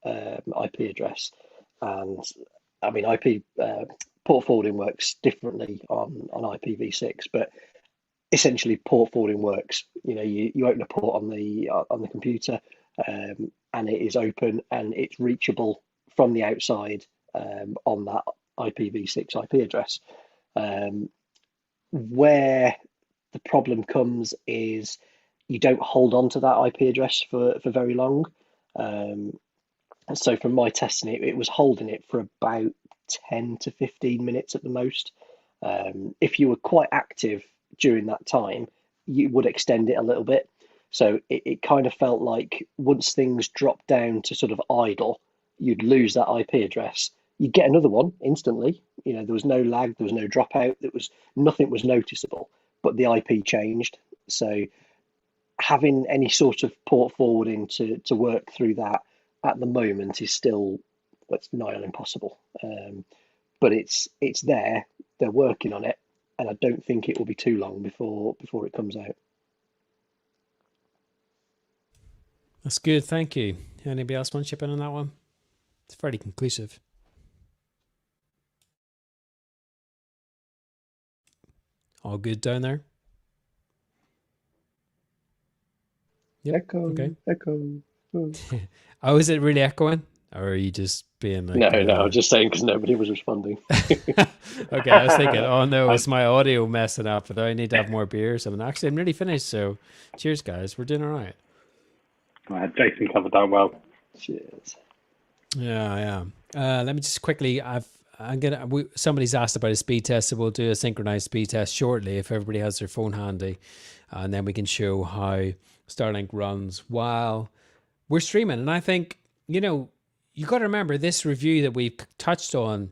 IP address, and I mean IP port forwarding works differently on IPv6, but essentially port forwarding works. You open a port on the computer, and it is open and it's reachable from the outside on that IPv6 IP address. Um, where the problem comes is you don't hold on to that IP address for very long. Um, so from my testing, it was holding it for about 10 to 15 minutes at the most. If you were quite active during that time, you would extend it a little bit. So it kind of felt like once things dropped down to sort of idle, you'd lose that IP address. You'd get another one instantly. There was no lag, there was no dropout, nothing was noticeable, but the IP changed. So having any sort of port forwarding to work through that at the moment is still, well, it's nigh on impossible. But it's there. They're working on it, and I don't think it will be too long before it comes out. That's good. Thank you. Anybody else want to chip in on that one? It's fairly conclusive. All good down there? Yep. Okay. Echo. Oh. Oh, is it really echoing? Or are you just being like, No, I was just saying because nobody was responding. okay, I was thinking, oh no, I, it's my audio messing up, but I need to have more beer or something. Actually, I'm nearly finished, so cheers, guys. We're doing all right. Jason covered that well. Cheers. Yeah. Let me just quickly. Somebody's asked about a speed test, so we'll do a synchronized speed test shortly if everybody has their phone handy, and then we can show how Starlink runs while we're streaming. And I think you got to remember this review that we've touched on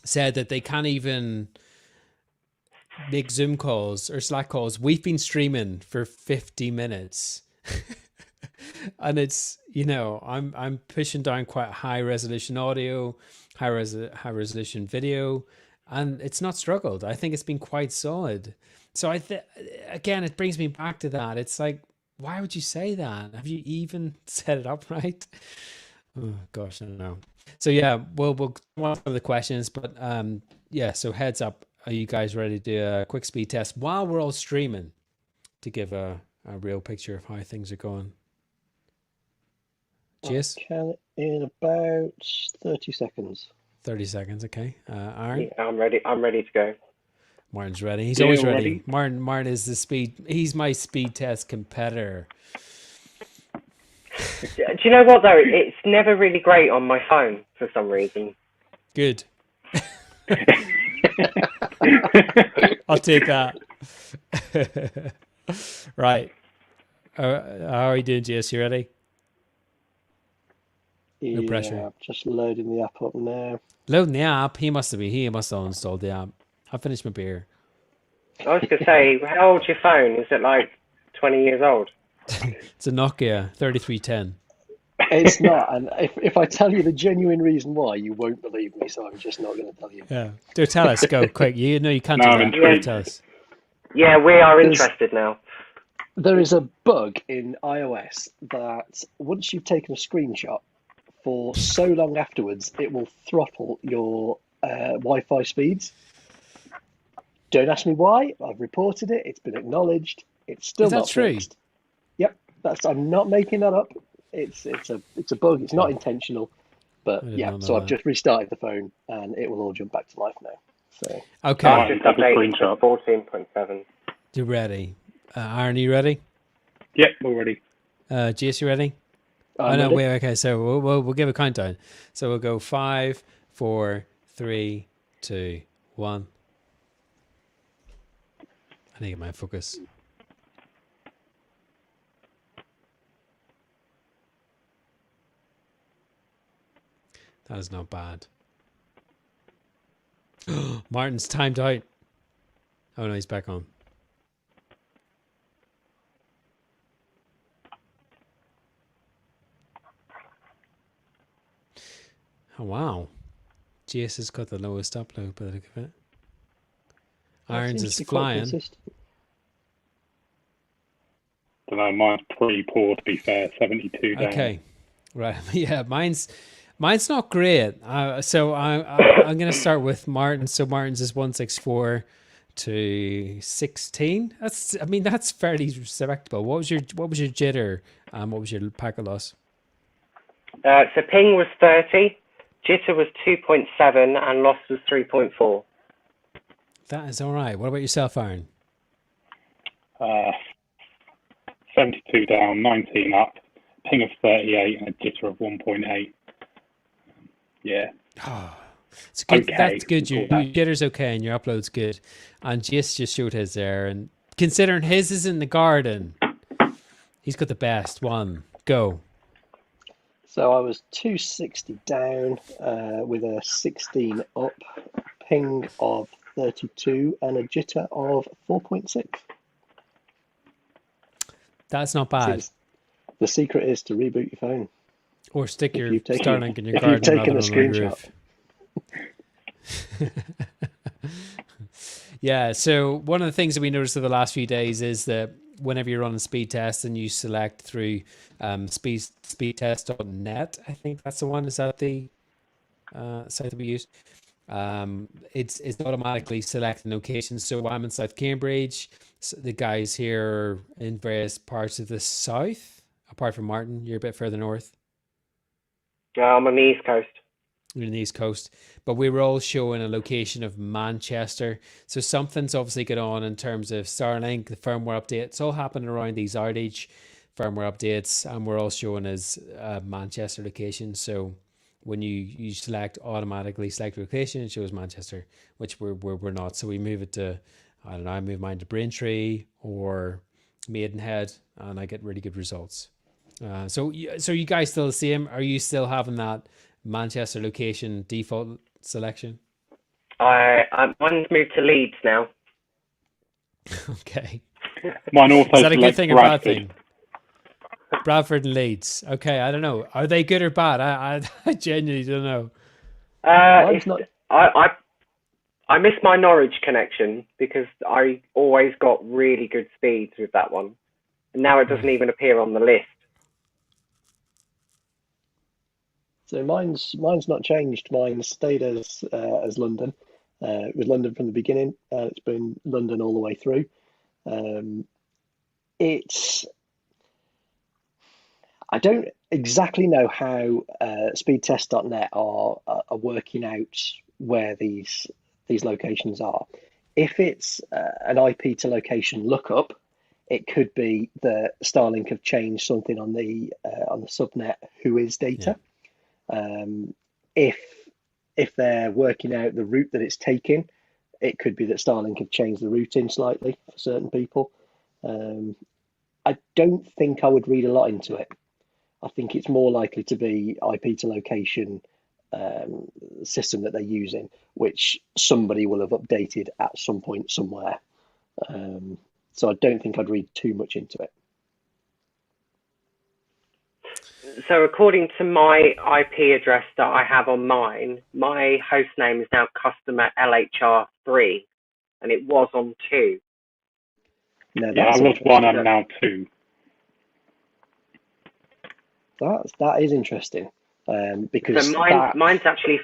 said that they can't even make Zoom calls or Slack calls. We've been streaming for 50 minutes. And it's, I'm pushing down quite high resolution audio, high resolution video, and it's not struggled. I think it's been quite solid. So again, it brings me back to that. It's like, why would you say that? Have you even set it up right? Oh gosh, I don't know. So yeah, we'll go on some of the questions, but yeah. So heads up, are you guys ready to do a quick speed test while we're all streaming to give a real picture of how things are going? Jace? Can in about 30 seconds. 30 seconds, okay. Aaron? Yeah, I'm ready. I'm ready to go. Martin's ready. He's Yeah, always ready. ready. Martin is he's my speed test competitor. Do you know what though? It's never really great on my phone for some reason. Good. I'll take that. Right. How are you doing, Jace? You ready? No pressure. Yeah, just loading the app up now. Loading the app. He must have installed the app. I finished my beer. I was going to say, how old's your phone? Is it like 20 years old? It's a Nokia 3310. It's not, and if I tell you the genuine reason why, you won't believe me, so I'm just not going to tell you. Yeah. Do tell us. Go quick. You can't No, do I'm that. intrigued. Tell us. Yeah, we are interested now. There is a bug in iOS that once you've taken a screenshot, for so long afterwards, it will throttle your Wi-Fi speeds. Don't ask me why. I've reported it. It's been acknowledged. It's still Is that not true? fixed. Yep, I'm not making that up. It's a bug. It's not intentional, but I did yeah. not know So I've that. just restarted the phone, and it will all jump back to life now. So Okay. I've just Take a updated to screenshot. 14.7. You're ready. Aaron, you ready? Yep, we're ready. Jace, you ready? I'm no, ready. wait. Okay, so we'll give a countdown. So we'll go 5, 4, 3, 2, 1. I need to get my focus. That is not bad. Martin's timed out. Oh no, he's back on. Oh wow. Jace has got the lowest upload by the look of it. Aaron's Seems is to be quite flying. consistent. Don't know, mine's pretty poor to be fair. 72 down. Okay, right. Yeah, mine's not great. So I'm gonna start with Martin. So Martin's is 164 to 16. That's fairly respectable. What was your jitter? What was your packet loss? So ping was 30, jitter was 2.7, and loss was 3.4. That is all right. What about yourself, Aaron? 72 down, 19 up, ping of 38, and a jitter of 1.8. Yeah. It's good. Okay, That's good. we'll Your call that. jitter's okay and your upload's good. And Jace just showed his there. And considering his is in the garden, he's got the best one. Go. So I was 260 down with a 16 up, ping of 32, and a jitter of 4.6. That's not bad. The secret is to reboot your phone. Or stick If your you've taken- Starlink in your if you've garden taken rather a than on the roof. Yeah, so one of the things that we noticed over the last few days is that whenever you're running speed tests and you select through speedtest.net, I think that's the one. Is that the site that we use? It's automatically selecting locations. So I'm in South Cambridge. So the guys here are in various parts of the south. Apart from Martin, you're a bit further north. I'm on the East Coast. You're in the East Coast, but we were all showing a location of Manchester. So something's obviously going on in terms of Starlink, the firmware update. It's all happening around these outage firmware updates, and we're all showing as Manchester location. So when you automatically select location, it shows Manchester, which we're not. So we move it to, I don't know, I move mine to Braintree or Maidenhead, and I get really good results. So you guys still the same? Are you still having that Manchester location default selection? Mine's moved to Leeds now. Okay. Mine also Is that a good thing or bad Bradford. thing? Bradford and Leeds. Okay, I don't know. Are they good or bad? I genuinely don't know. Mine's not. I miss my Norwich connection because I always got really good speeds with that one. And now it doesn't even appear on the list. So mine's not changed. Mine stayed as London. It was London from the beginning. It's been London all the way through. Um, it's I don't exactly know how speedtest.net are working out where these locations are. If it's an IP to location lookup, it could be that Starlink have changed something on the subnet whois data. Um, if if they're working out the route that it's taking, it could be that Starlink have changed the routing slightly for certain people. Um, I don't think I would read a lot into it. I think it's more likely to be IP to location system that they're using, which somebody will have updated at some point somewhere. So I don't think I'd read too much into it. So according to my IP address that I have on mine, my host name is now customer LHR3, and it was on 2. No, Yeah, I that's was one. interesting. I'm now 2. That is interesting because So mine's actually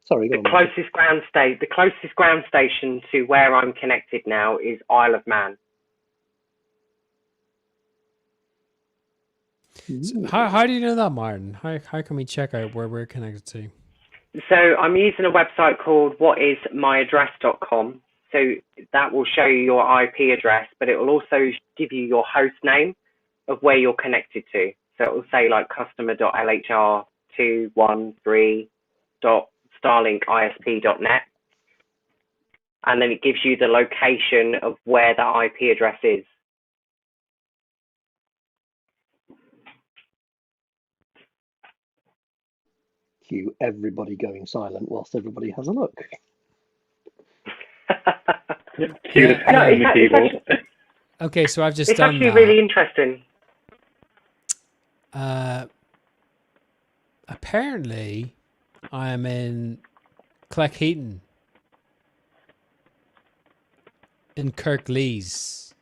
sorry, go the on, Martin. closest ground station to where I'm connected now is Isle of Man. So how do you know that, Martin? How can we check out where we're connected to? So I'm using a website called whatismyaddress.com. So that will show you your IP address, but it will also give you your host name of where you're connected to. So it will say like customer.lhr213.starlinkisp.net. And then it gives you the location of where the IP address is. Cue everybody going silent whilst everybody has a look. Cue the tap on the keyboard. Okay, so I've just It's done actually that. really interesting. Apparently, I'm in Cleckheaton in Kirklees.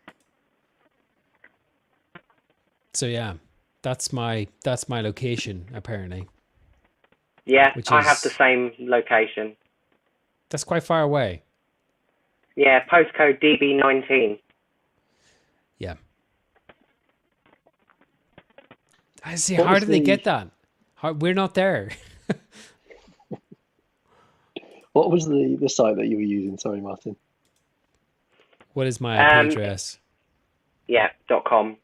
So yeah, that's my location apparently. Yeah, Which I have the is- same location. That's quite far away. Yeah, postcode DB19. Yeah. I see. What How was did they the- get that? We're not there. What was the site that you were using? Sorry, Martin. What is my IP address? Yeah, .com.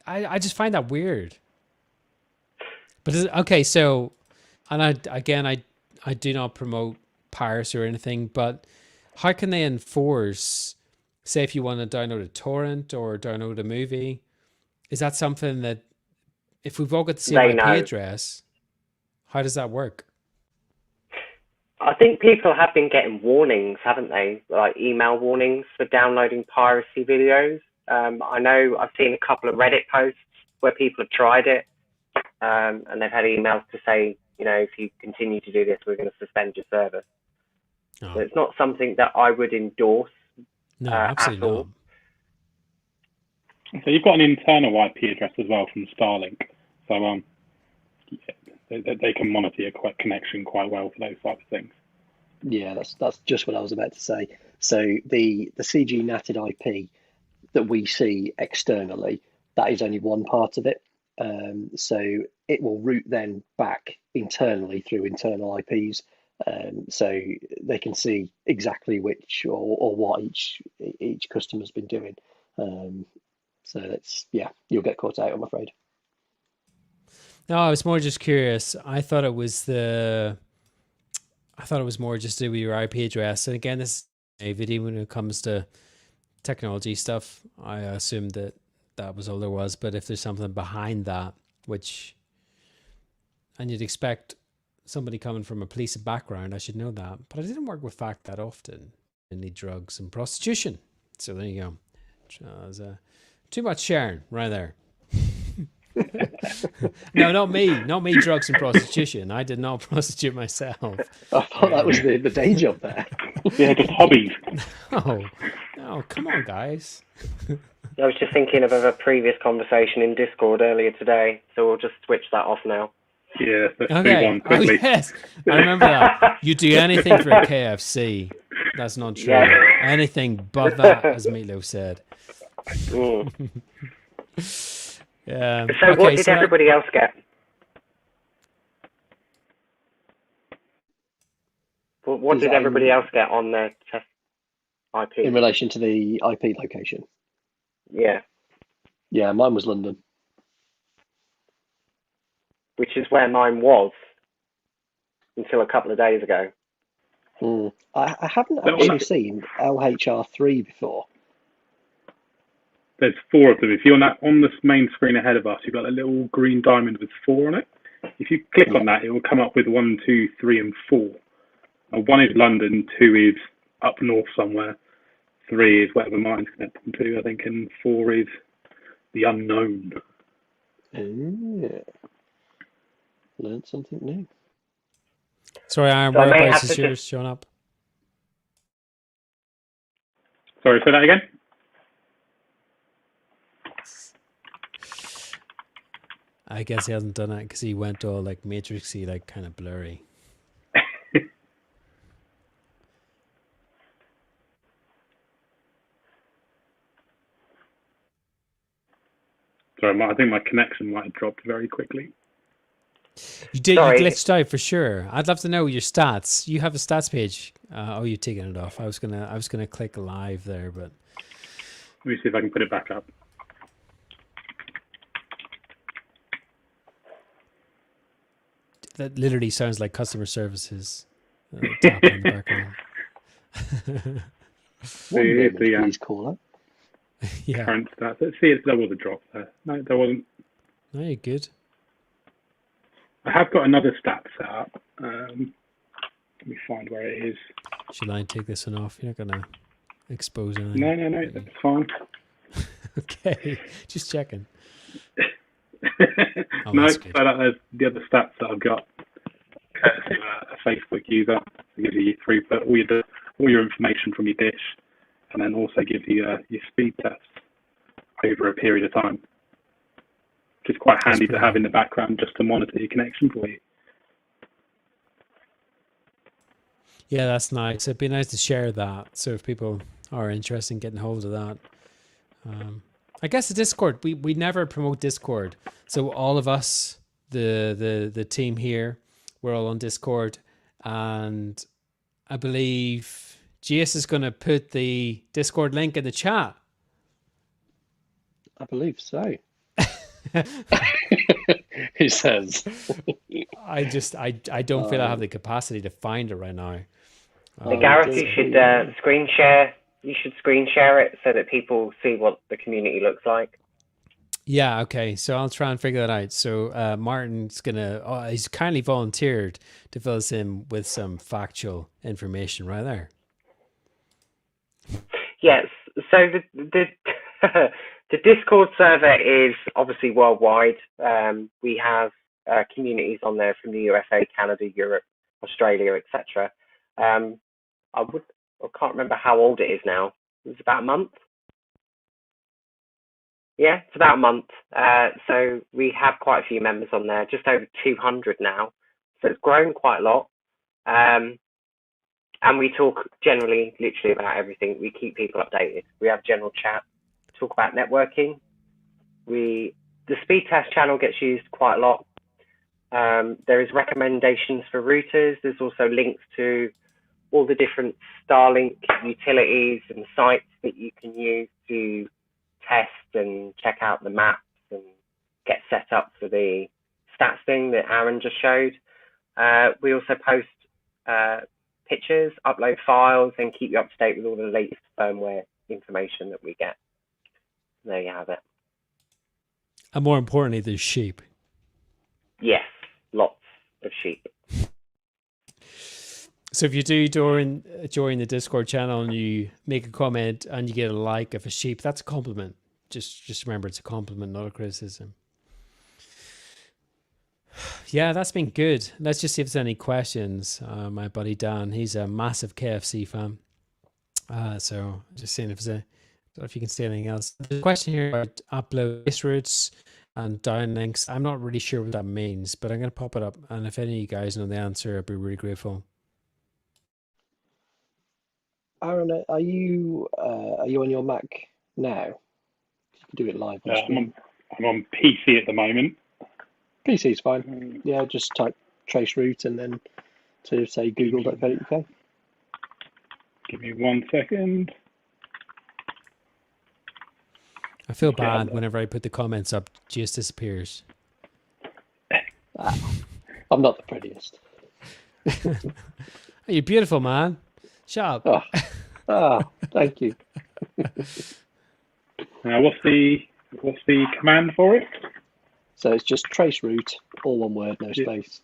I just find that weird. But okay, so, and I do not promote piracy or anything, but how can they enforce, say if you want to download a torrent or download a movie, is that something that, if we've all got the same They IP know. address, how does that work? I think people have been getting warnings, haven't they? Like email warnings for downloading piracy videos. I know I've seen a couple of Reddit posts where people have tried it, and they've had emails to say, if you continue to do this, we're going to suspend your service. Oh. So it's not something that I would endorse No, at absolutely all. not. So you've got an internal IP address as well from Starlink. So they can monitor your connection quite well for those types of things. Yeah, that's just what I was about to say. So the CG natted IP that we see externally, that is only one part of it. So it will route then back internally through internal IPs, so they can see exactly which or what each customer's been doing. So that's, yeah, you'll get caught out, I'm afraid. No, I was more just curious. I thought it was more just to do with your IP address. And again, this is a video when it comes to technology stuff. I assumed that was all there was. But if there's something behind that, and you'd expect somebody coming from a police background, I should know that. But I didn't work with FACT that often. Mainly drugs and prostitution. So there you go. Too much sharing right there. No, not me, drugs and prostitution. I did not prostitute myself. I thought that was the day job there. Yeah, just hobbies. No, come on, guys. I was just thinking of a previous conversation in Discord earlier today, so we'll just switch that off now. Yeah, let's move Okay. on quickly. Oh, yes, I remember that. You do anything for a KFC. That's not true. Yeah. Anything but that, as Meatloaf said. So what did everybody else get? What did everybody else get on their test IP? In relation to the IP location? Yeah. Yeah, mine was London. Which is where mine was until a couple of days ago. I haven't actually seen LHR3 before. There's 4 of them. If you're on the main screen ahead of us, you've got a little green diamond with 4 on it. If you click on that, it will come up with 1, 2, 3, and 4. 1 is London, 2 is up north somewhere, 3 is whatever mine's connected to, I think, and 4 is the unknown. Learned something new. Sorry, Aaron, whereabouts is yours showing up? Sorry, say that again? I guess he hasn't done it because he went all like matrixy, like kind of blurry. Sorry, I think my connection might have dropped very quickly. You did. Sorry. You glitched out for sure. I'd love to know your stats. You have a stats page. You've taken it off. I was gonna click live there, but Let me see if I can put it back up. that literally sounds like customer services. Tap in the background. One moment, please, caller. Yeah. Current stats. Let's see if there was a drop there. No, there wasn't. No, you're good. I have got another stat set up. Let me find where it is. Should I take this one off? You're not gonna expose anything. No, that's fine. Okay, just checking. No, that's so good. there's the other stats that I've got. Courtesy of a Facebook user, to give you throughput, all your information from your dish, and then also give you your speed tests over a period of time, which is quite handy to have in the background just to monitor your connection for you. Yeah, that's nice. It'd be nice to share that. So if people are interested in getting hold of that, I guess the Discord. We never promote Discord. So all of us, the team here, we're all on Discord, and I believe GS is going to put the Discord link in the chat. I believe so. He says. I don't feel I have the capacity to find it right now. Gareth, you should screen share. You should screen share it so that people see what the community looks like. Yeah, okay. So I'll try and figure that out. So Martin's he's kindly volunteered to fill us in with some factual information right there. Yes. So the the Discord server is obviously worldwide. We have communities on there from the USA, Canada, Europe, Australia, etc. I can't remember how old it is now. It's about a month. Yeah, it's about a month. So we have quite a few members on there, just over 200 now. So it's grown quite a lot. And we talk generally, literally about everything. We keep people updated. We have general chat, talk about networking. The speed test channel gets used quite a lot. There is recommendations for routers. There's also links to all the different Starlink utilities and sites that you can use to test and check out the maps and get set up for the stats thing that Aaron just showed. We also post pictures, upload files, and keep you up to date with all the latest firmware information that we get. There you have it. And more importantly, there's sheep. Yes, lots of sheep. So if you do join the Discord channel and you make a comment and you get a like of a sheep, that's a compliment. Just remember, it's a compliment, not a criticism. Yeah, that's been good. Let's just see if there's any questions. My buddy Dan, he's a massive KFC fan. So just seeing if there's if you can say anything else. There's a question here about upload base routes and downlinks. I'm not really sure what that means, but I'm going to pop it up. And if any of you guys know the answer, I'd be really grateful. Aaron, are you on your Mac now? You can do it live on screen. I'm on PC at the moment. PC is fine. Yeah, just type trace route and then to say google.co.uk. Give me 1 second. I feel bad whenever I put the comments up, just disappears. I'm not the prettiest. You're beautiful, man. Shut up. Thank you. Now, what's the command for it? So it's just trace route, all one word, no space.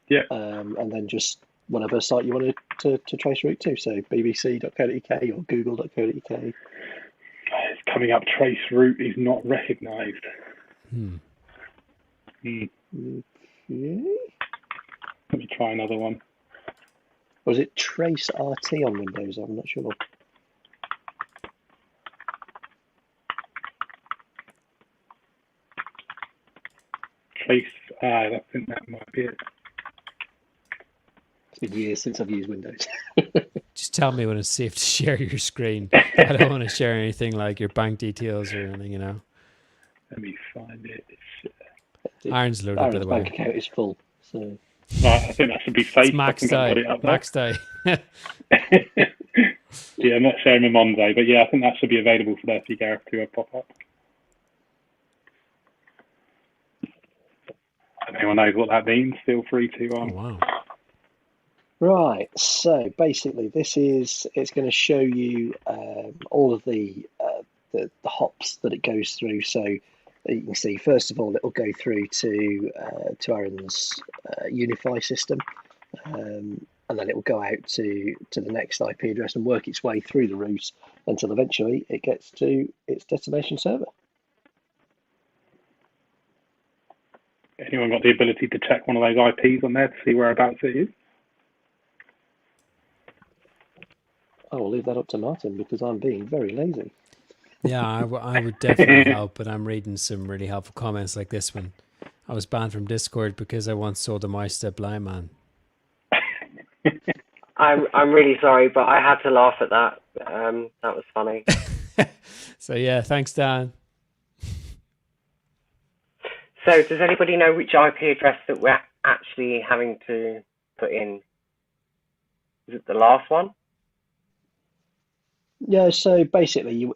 Yeah. And then just whatever site you want to trace route to. So bbc.co.uk or google.co.uk. It's coming up. Trace route is not recognised. Okay. Let me try another one. Was it trace RT on Windows? I'm not sure. Trace. I think that might be it. It's been years since I've used Windows. Just tell me when it's safe to share your screen. I don't want to share anything like your bank details or anything, you know. Let me find it. Aaron's loaded, by the way. Bank account is full. So. Right, I think that should be safe. It's maxed out. Maxed out. Yeah, I'm not sharing my Monday, but yeah, I think that should be available for there for you, Gareth, to pop up. If anyone knows what that means, feel free to. Oh, wow. Right, so basically it's going to show you all of the hops that it goes through. So you can see, first of all, it'll go through to Aaron's Unify system, and then it will go out to the next IP address and work its way through the route until eventually it gets to its destination server. Anyone got the ability to check one of those IPs on there to see whereabouts it is? I will leave that up to Martin because I'm being very lazy. Yeah, I would definitely help, but I'm reading some really helpful comments like this one. I was banned from Discord because I once sold a mouse to a blind man. I'm really sorry, but I had to laugh at that. That was funny. So yeah, thanks, Dan. So does anybody know which IP address that we're actually having to put in? Is it the last one? Yeah, so basically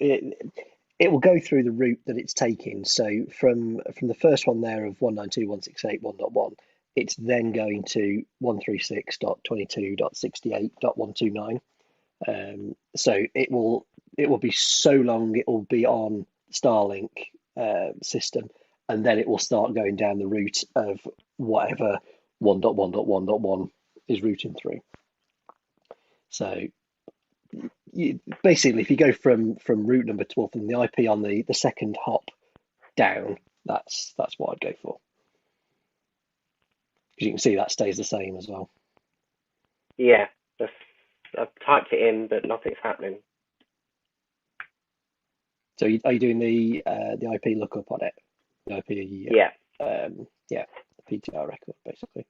it will go through the route that it's taking. So from the first one there of 192.168.1.1, it's then going to 136.22.68.129. So it will be so long it will be on Starlink system, and then it will start going down the route of whatever 1.1.1.1 is routing through. So basically, if you go from route number 12 and the IP on the second hop down, that's what I'd go for. Because you can see that stays the same as well. Yeah, I've typed it in, but nothing's happening. So are you doing the IP lookup on it? The IP, Yeah. yeah, the PTR record basically.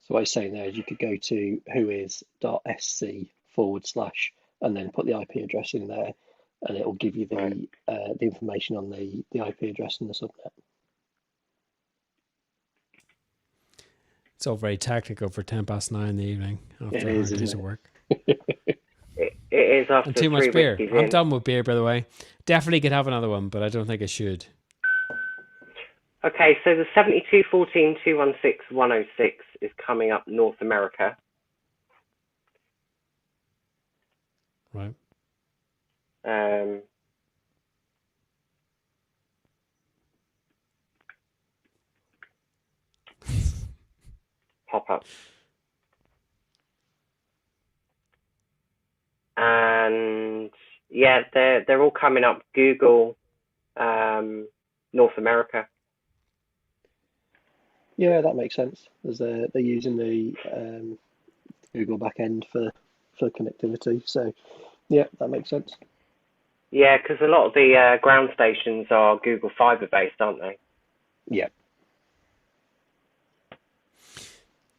So what I was saying there is you could go to whois.sc / and then put the IP address in there, and it will give you Right. the information on the IP address and the subnet. It's all very tactical for 9:10 in the evening It after a is, hard day's isn't of work. It is And after too much 3 beer. whiskeys I'm in. done with beer, by the way. Definitely could have another one, but I don't think I should. Okay, so the 7214216106 is coming up North America. Right. Pop up. And yeah, they're all coming up Google North America. Yeah, that makes sense. As they're using the Google backend for connectivity. So yeah, that makes sense. Yeah, because a lot of the ground stations are Google Fiber based, aren't they? Yeah.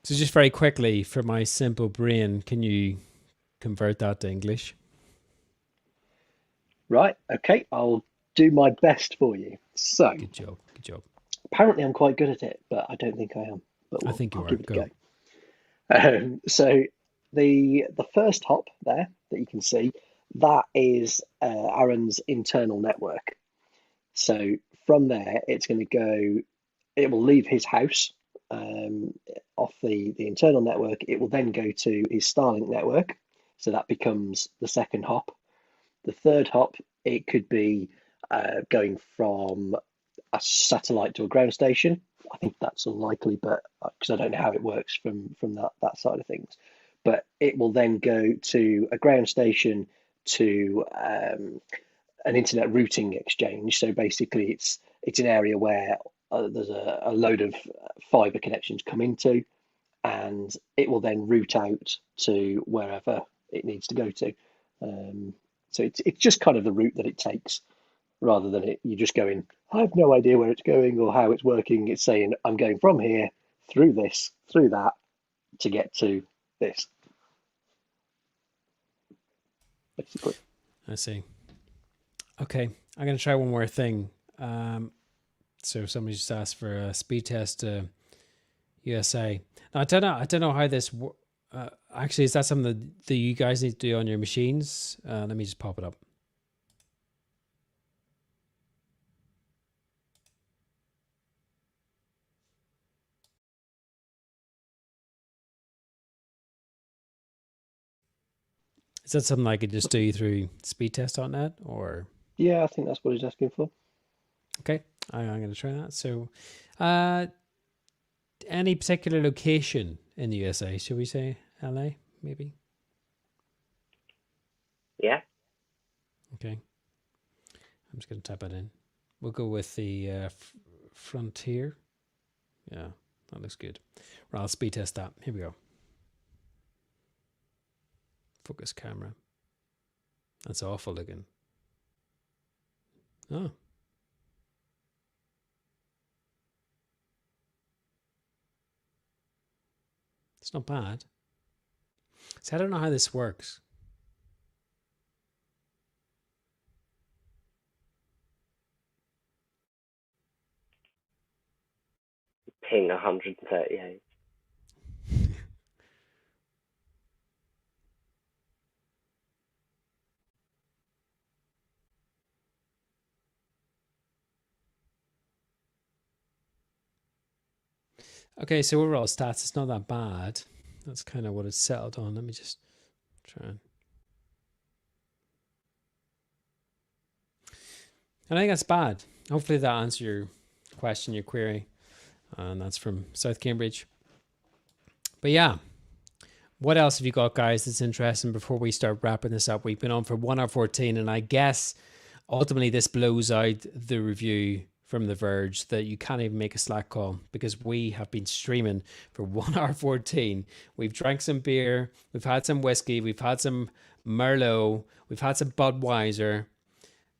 So just very quickly, for my simple brain, can you convert that to English? Right. Okay. I'll do my best for you. So Good job. Good job. apparently I'm quite good at it, but I don't think I am. But I think you I'll are. give it a Go. go. So the first hop there that you can see, that is Aaron's internal network. So from there, it's going to go. It will leave his house off the internal network. It will then go to his Starlink network. So that becomes the second hop. The third hop, it could be going from a satellite to a ground station. I think that's unlikely, but because I don't know how it works from that side of things. But it will then go to a ground station to an internet routing exchange. So basically, it's an area where there's a load of fiber connections come into, and it will then route out to wherever it needs to go to. So it's just kind of the route that it takes, rather than you just going, I have no idea where it's going or how it's working. It's saying, I'm going from here through this, through that to get to this, basically. I see. Okay, I'm going to try one more thing. So somebody just asked for a speed test USA. Now, I don't know how this actually, is that something that you guys need to do on your machines? Let me just pop it up. Is that something I could just do through speedtest.net or? Yeah, I think that's what he's asking for. Okay, I'm going to try that. So, any particular location in the USA? Should we say LA, maybe? Yeah. Okay. I'm just going to type it in. We'll go with the Frontier. Yeah, that looks good. Right, I'll speed test that. Here we go. Focus camera. That's awful looking. Oh. It's not bad. So I don't know how this works. Ping 138. Okay, so overall stats, it's not that bad. That's kind of what it's settled on. Let me just try and... I think that's bad. Hopefully that answers your question, your query. And that's from South Cambridge. But yeah, what else have you got, guys, that's interesting before we start wrapping this up? We've been on for 1 hour 14, and I guess ultimately this blows out the review from the Verge that you can't even make a Slack call because we have been streaming for 1 hour 14. We've drank some beer, we've had some whiskey, we've had some Merlot, we've had some Budweiser,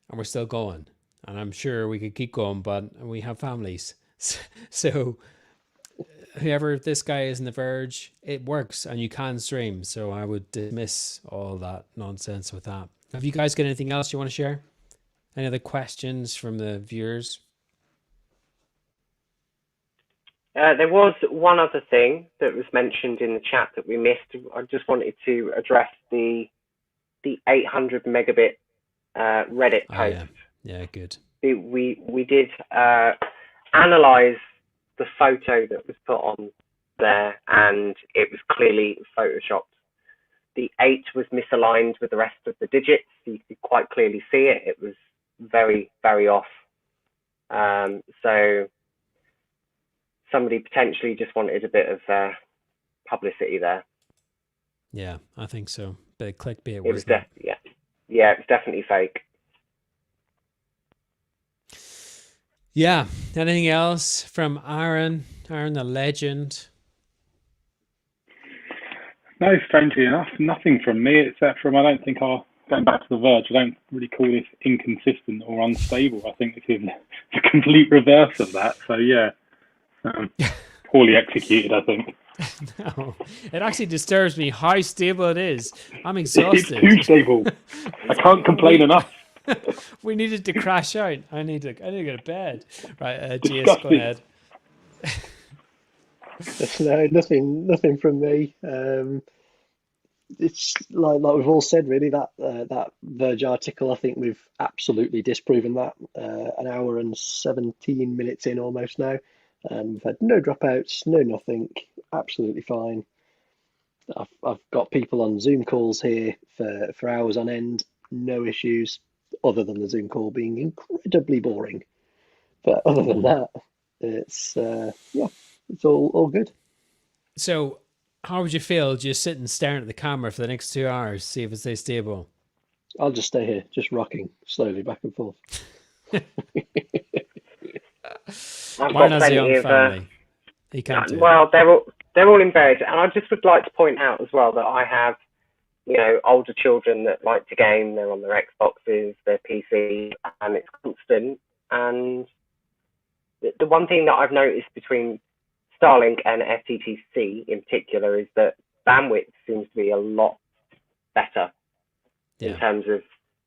and we're still going. And I'm sure we could keep going, but we have families. So whoever this guy is in the Verge, it works and you can stream. So I would dismiss all that nonsense with that. Have you guys got anything else you want to share? Any other questions from the viewers? There was one other thing that was mentioned in the chat that we missed. I just wanted to address the 800 megabit Reddit post. Oh, yeah, good. We did analyze the photo that was put on there, and it was clearly photoshopped. The 8 was misaligned with the rest of the digits. You could quite clearly see it. It was very, very off. So somebody potentially just wanted a bit of publicity there. Yeah, I think so. Bit of clickbait. It was yeah, it was definitely fake. Yeah. Anything else from Aaron? Aaron, the legend. No, strangely enough, nothing from me except from going back to the Verge, I don't really call this inconsistent or unstable. I think this is the complete reverse of that. So yeah, poorly executed, I think. No, it actually disturbs me how stable it is. I'm exhausted. It's too stable. I can't complain enough. We needed to crash out. I need to go to bed. Right, GS, go ahead. No, nothing from me. It's like we've all said, really, that Verge article. I think we've absolutely disproven that. An hour and 17 minutes in almost now, and we've had no dropouts, no nothing. Absolutely fine. I've got people on Zoom calls here for hours on end, no issues, other than the Zoom call being incredibly boring. But other than that, it's it's all good. So, how would you feel just sitting staring at the camera for the next 2 hours, see if it stays stable? I'll just stay here, just rocking slowly back and forth. Mine has a young family. He can't do it. Well, they're all in bed, and I just would like to point out as well that I have, older children that like to game. They're on their Xboxes, their PC, and it's constant. And the one thing that I've noticed between Starlink and FTTC in particular is that bandwidth seems to be a lot better in terms of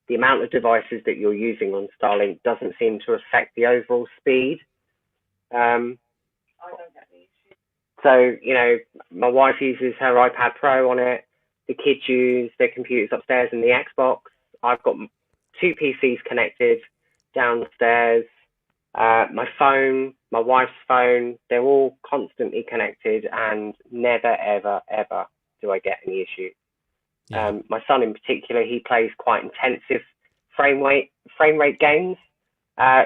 the amount of devices that you're using on Starlink doesn't seem to affect the overall speed. So, my wife uses her iPad Pro on it. The kids use their computers upstairs and the Xbox. I've got 2 PCs connected downstairs. My phone, my wife's phone, they're all constantly connected, and never, ever, ever do I get any issue. Yeah. My son in particular, he plays quite intensive frame rate games.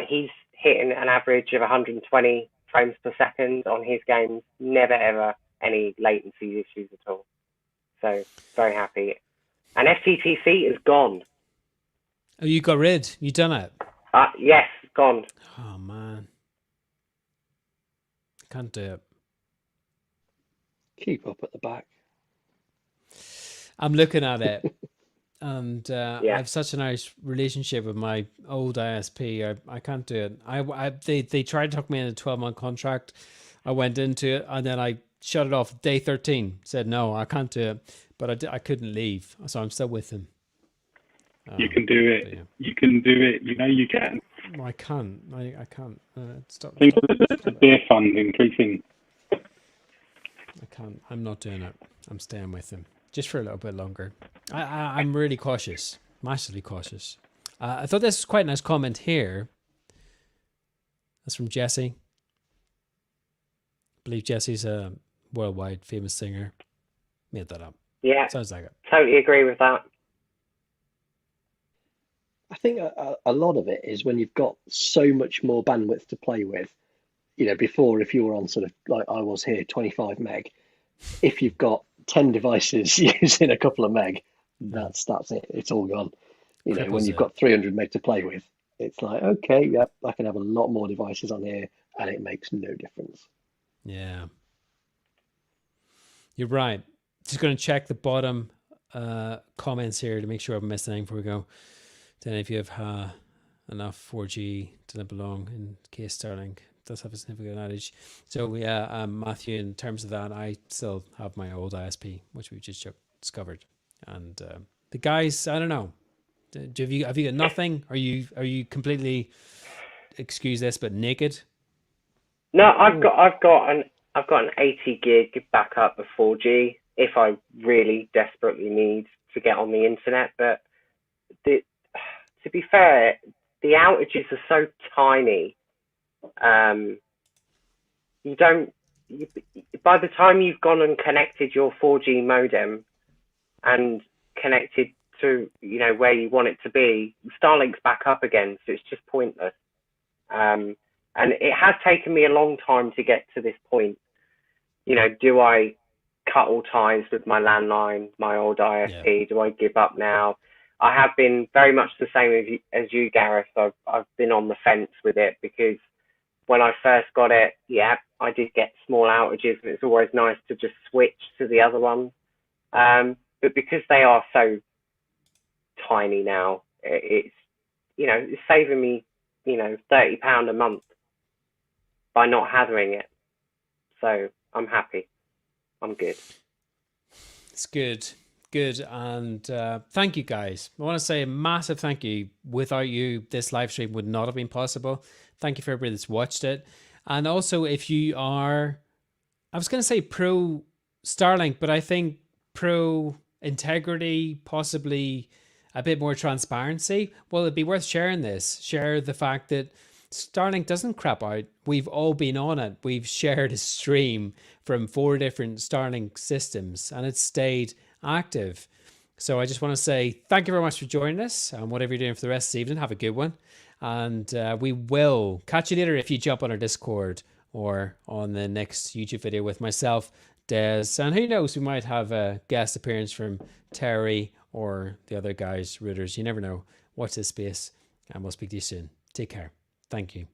He's hitting an average of 120 frames per second on his games. Never, ever any latency issues at all. So very happy. And FTTC is gone. Oh, you got rid? You done it? Yes, gone. Oh man, can't do it. Keep up at the back. I'm looking at it, and I have such a nice relationship with my old ISP. I can't do it. They tried to hook me in a 12-month contract. I went into it, and then I shut it off day 13. Said no, I can't do it. But I couldn't leave, so I'm still with them. You can do it. Yeah. You can do it. You can. I can't. I can't. Stop. The beer fund increasing. I can't. I'm not doing it. I'm staying with them just for a little bit longer. I'm really cautious, massively cautious. I thought this was quite a nice comment here. That's from Jesse. I believe Jesse's a worldwide famous singer. Made that up. Yeah. Sounds like it. Totally agree with that. I think a lot of it is when you've got so much more bandwidth to play with. Before, if you were on sort of like I was here, 25 meg, if you've got 10 devices using a couple of meg, that's it. It's all gone. When you've got 300 meg to play with, It's like, okay, yep, I can have a lot more devices on here and it makes no difference. Yeah, you're right. Just going to check the bottom comments here to make sure I haven't missed anything before we go. Then if you have enough 4G to live along in case Starlink does have a significant outage. So yeah, Matthew, in terms of that, I still have my old ISP, which we just discovered. And the guys, I don't know. Have you got nothing? Are you completely, excuse this, but naked? No, I've got an 80 gig backup of 4G if I really desperately need to get on the internet. But the, to be fair, the outages are so tiny. Um, you don't. You, by the time you've gone and connected your 4G modem and connected to where you want it to be, Starlink's back up again, so it's just pointless. Um, and it has taken me a long time to get to this point. Do I cut all ties with my landline, my old ISP? Yeah. Do I give up now? I have been very much the same as you, Gareth. I've been on the fence with it because when I first got it, yeah, I did get small outages, and it's always nice to just switch to the other one. But because they are so tiny now, it's saving me, £30 a month by not having it. So I'm happy. I'm good. It's good. Good. And thank you guys. I want to say a massive thank you. Without you, this live stream would not have been possible. Thank you for everybody that's watched it. And also, if you are, I was going to say pro Starlink, but I think pro integrity, possibly a bit more transparency, well, it'd be worth sharing this. Share the fact that Starlink doesn't crap out. We've all been on it. We've shared a stream from 4 different Starlink systems and it's stayed active. So I just want to say thank you very much for joining us, and whatever you're doing for the rest of the evening, have a good one. And we will catch you later if you jump on our Discord or on the next YouTube video with myself, Des, and who knows, we might have a guest appearance from Terry or the other guys, rooters. You never know. Watch this space, and we'll speak to you soon. Take care. Thank you.